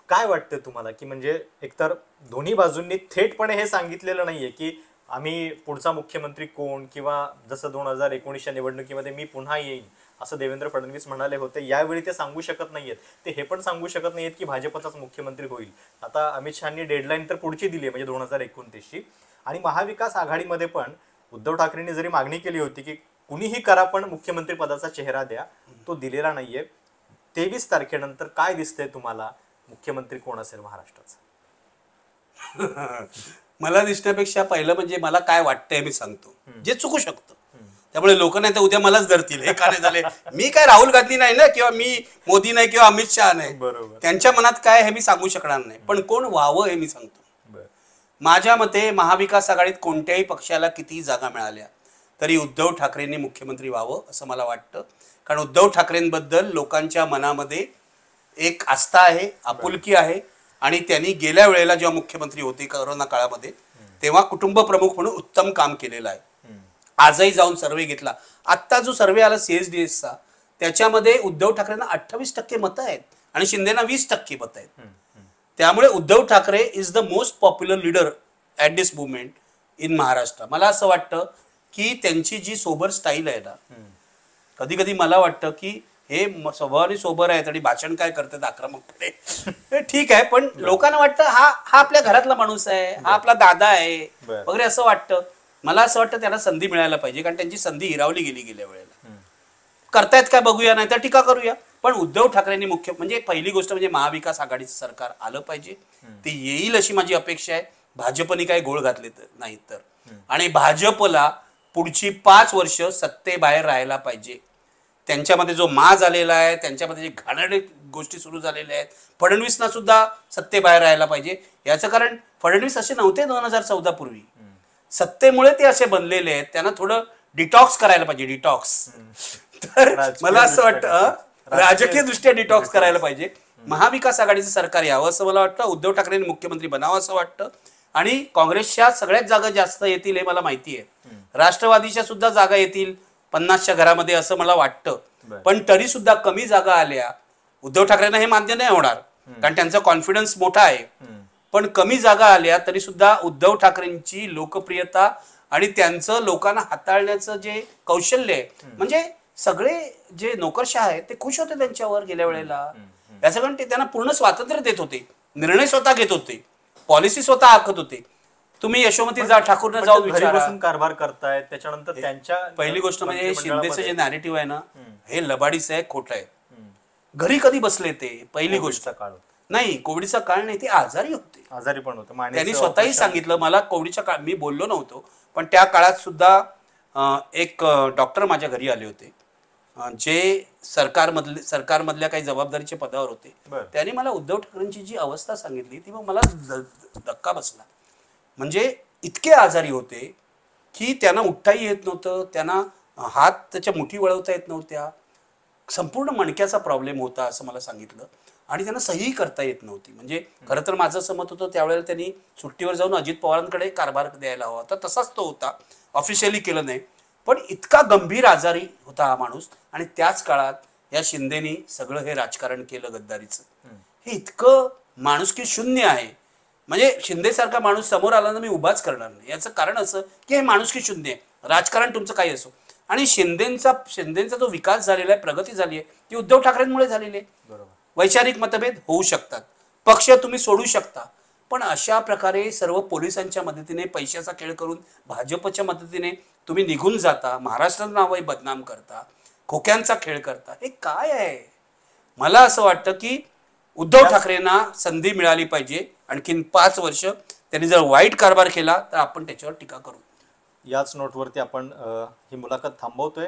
काय वाटतं तुम्हाला, की म्हणजे एकतर दोन्ही बाजूंनी थेटपणे हे सांगितलेलं नाहीये की आम्ही पुढचा मुख्यमंत्री कोण, किंवा जसं 2019च्या निवडणुकीमध्ये मी पुन्हा येईन असं देवेंद्र फडणवीस म्हणाले होते. यावेळी ते सांगू शकत नाहीयेत. ते हे पण सांगू शकत नाहीयेत की भाजपचाच मुख्यमंत्री होईल. आता अमित शहानी डेडलाईन तर पुढची दिली आहे, म्हणजे 2029ची. आणि महाविकास आघाडीमध्ये पण उद्धव ठाकरेंनी जरी मागणी केली होती की कुणीही करा पण मुख्यमंत्री पदाचा चेहरा द्या, तो दिलेला नाहीये. 23 तारखेनंतर काय दिसतंय तुम्हाला, मुख्यमंत्री कोण असेल महाराष्ट्राचा? मला दिसण्यापेक्षा पहिलं म्हणजे मला काय वाटतंय मी सांगतो, जे चुकू शकतं. त्यामुळे लोक नाही तर उद्या मलाच धरतील, हे का नाही झाले. मी काय राहुल गांधी नाही ना, किंवा मी मोदी नाही, किंवा अमित शहा नाही. त्यांच्या मनात काय हे मी सांगू शकणार नाही, पण कोण व्हावं हे मी सांगतो. माझ्या मते महाविकास आघाडीत कोणत्याही पक्षाला किती जागा मिळाल्या तरी उद्धव ठाकरेंनी मुख्यमंत्री व्हावं असं मला वाटतं. कारण उद्धव ठाकरेंबद्दल लोकांच्या मनामध्ये एक आस्था आहे, आपुलकी आहे. आणि त्यांनी गेल्या वेळेला जेव्हा मुख्यमंत्री होते कोरोना काळामध्ये, तेव्हा कुटुंब प्रमुख म्हणून उत्तम काम केलेलं आहे. आजही जाऊन सर्वे घेतला. आत्ता जो सर्वे आला CSDSचा, त्याच्यामध्ये उद्धव ठाकरेंना 28% मतं आहेत आणि शिंदेना 20% मतं आहेत. त्यामुळे Uddhav Thackeray is the most popular leader at this movement in Maharashtra. मला असं वाटतं की त्यांची जी सोबर स्टाईल आहे ना, कधी कधी मला वाटतं की हे स्वभावाने सोबर आहेत आणि भाषण काय करतात आक्रमकपणे, ठीक आहे, पण लोकांना वाटतं हा आपल्या घरातला माणूस आहे, हा आपला दादा आहे वगैरे असं वाटतं. मला असं वाटतं त्यांना संधी मिळायला पाहिजे, कारण त्यांची संधी हिरावली गेली गेल्या वेळेला. करतायत काय बघूया, नाही तर टीका करूया. पण उद्धव ठाकरेंनी म्हणजे पहिली गोष्ट म्हणजे महाविकास आघाडीचं सरकार आलं पाहिजे. ते येईल अशी माझी अपेक्षा आहे. भाजपने काही गोळ घातले तर नाहीत तर. आणि भाजपला पुढची 5 वर्ष सत्तेबाहेर राहायला पाहिजे. त्यांच्यामध्ये जो माज आलेला आहे, त्यांच्यामध्ये जे घाणेरडे गोष्टी सुरू झालेल्या आहेत, फडणवीसना सुद्धा सत्तेबाहेर राहायला पाहिजे. याचं कारण फडणवीस असे नव्हते 2014 पूर्वी, सत्तेमुळे ते असे बनलेले आहेत. त्यांना थोडं डिटॉक्स करायला पाहिजे, डिटॉक्स. तर मला असं वाटतं राजकीय दृष्ट्या डिटॉक्स करायला पाहिजे. महाविकास आघाडीचं सरकार यावं असं मला वाटतं. उद्धव ठाकरेंनी मुख्यमंत्री बनावं असं वाटतं. आणि काँग्रेसच्या सगळ्याच जागा जास्त येतील हे मला माहिती आहे. राष्ट्रवादीच्या सुद्धा जागा येतील 50च्या घरामध्ये असं मला वाटतं. पण तरी सुद्धा कमी जागा आल्या, उद्धव ठाकरेंना हे मान्य नाही होणार कारण त्यांचा कॉन्फिडन्स मोठा आहे. पण कमी जागा आल्या तरी सुद्धा उद्धव ठाकरेंची लोकप्रियता आणि त्यांचं लोकांना हाताळण्याचं जे कौशल्य आहे, म्हणजे सगळे जे नोकरशाह आहेत ते खुश होते त्यांच्यावर गेल्या वेळेला. याचं कारण ते त्यांना पूर्ण स्वातंत्र्य देत होते, निर्णय स्वतः घेत होते, पॉलिसी स्वतः आखत होते. तुम्ही यशोमती ठाकूरनं जाऊन विचारा, कारभार करतायत. त्याच्यानंतर त्यांच्या पहिली गोष्ट म्हणजे हे शिंदेचं जे नॅरेटिव्ह आहे ना, हे लबाडीचं आहे, खोटं आहे. घरी कधी बसले ते, पहिली गोष्ट. काळ नाही, कोविडचा काळ नाही, ते आजारी होते, आजारी पण होते. त्यांनी स्वतःही सांगितलं मला कोविडच्या काळ, मी बोललो नव्हतो पण त्या काळात सुद्धा एक डॉक्टर माझ्या घरी आले होते जे सरकारमधल्या काही जबाबदारीच्या पदावर होते. त्यांनी मला उद्धव ठाकरेंची जी अवस्था सांगितली ती मग मला धक्का बसला. म्हणजे इतके आजारी होते की त्यांना उठताही येत नव्हतं, त्यांना हात त्याच्या मुठी वळवता येत नव्हत्या, संपूर्ण मणक्याचा प्रॉब्लेम होता असं मला सांगितलं. आणि त्यांना सही करता येत नव्हती. म्हणजे खरं तर माझं असं मत होतं त्यावेळेला त्यांनी सुट्टीवर जाऊन अजित पवारांकडे कारभार द्यायला हवा होता, तसाच तो होता, ऑफिशियली केलं नाही. पण इतका गंभीर आजारी होता हा माणूस. आणि त्याच काळात या शिंदेनी सगळं हे राजकारण केलं गद्दारीचं. हे इतकं माणुसकी शून्य आहे. म्हणजे शिंदेसारखा माणूस समोर आला ना मी उभाच करणार नाही. याचं कारण असं की हे माणुसकी शून्य आहे. राजकारण तुमचं काही असो. आणि शिंदेचा जो विकास झालेला आहे, प्रगती झाली आहे, ती उद्धव ठाकरेंमुळे झालेली आहे. बरोबर. वैचारिक मतभेद होऊ शकतात, पक्ष तुम्ही सोडू शकता, पण अशा प्रकारे सर्व पोलिसांच्या मदतीने, पैशाचा खेळ करून, भाजपच्या मदतीने तुम्ही निघून जाता, महाराष्ट्राचं नावही बदनाम करता, खोक्यांचा खेळ करता, हे काय आहे? मला असं वाटतं की उद्धव ठाकरेंना संधी मिळाली पाहिजे. आणखीन 5 वर्ष त्यांनी जर वाईट कारभार केला तर आपण त्याच्यावर टीका करू. याच नोटवरती आपण ही मुलाखत थांबवतोय.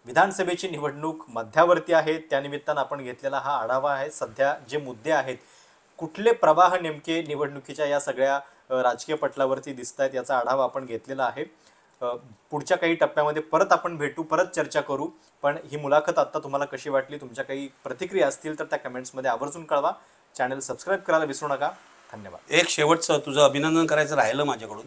विधानसभेची निवडणूक मध्यावरती आहे, त्यानिमित्तानं आपण घेतलेला हा आढावा आहे. सध्या जे मुद्दे आहेत, कुठले प्रवाह नेमके निवडणुकीच्या या सगळ्या राजकीय पटलावरती दिसत आहेत, याचा आढावा आपण घेतलेला आहे. पुढच्या काही टप्प्यामध्ये परत आपण भेटू, परत चर्चा करू. पण ही मुलाखत आत्ता तुम्हाला कशी वाटली, तुमच्या काही प्रतिक्रिया असतील तर त्या कमेंट्समध्ये आवर्जून कळवा. चॅनल सबस्क्राईब करायला विसरू नका. धन्यवाद. एक शेवटचं तुझं अभिनंदन करायचं राहिलं माझ्याकडून.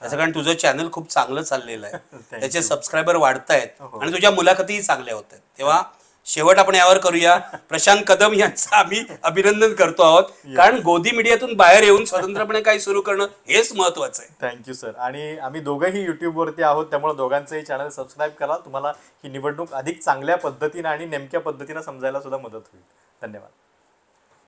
त्याचं कारण तुझं चॅनल खूप चांगलं चाललेलं आहे, त्याचे सबस्क्रायबर वाढतायत आणि तुझ्या मुलाखतीही चांगल्या होत आहेत. तेव्हा शेवट आपण यावर करूया. प्रशांत कदम यांचं आम्ही अभिनंदन करतो आहोत, कारण गोदी मीडियातून बाहेर येऊन स्वतंत्रपणे काही सुरू करणं हेच महत्वाचं आहे. Thank you sir. आणि आम्ही दोघंही युट्यूबवरती आहोत, त्यामुळे दोघांचंही चॅनल सबस्क्राईब करा. तुम्हाला ही निवडणूक अधिक चांगल्या पद्धतीनं आणि नेमक्या पद्धतीनं समजायला सुद्धा मदत होईल. धन्यवाद.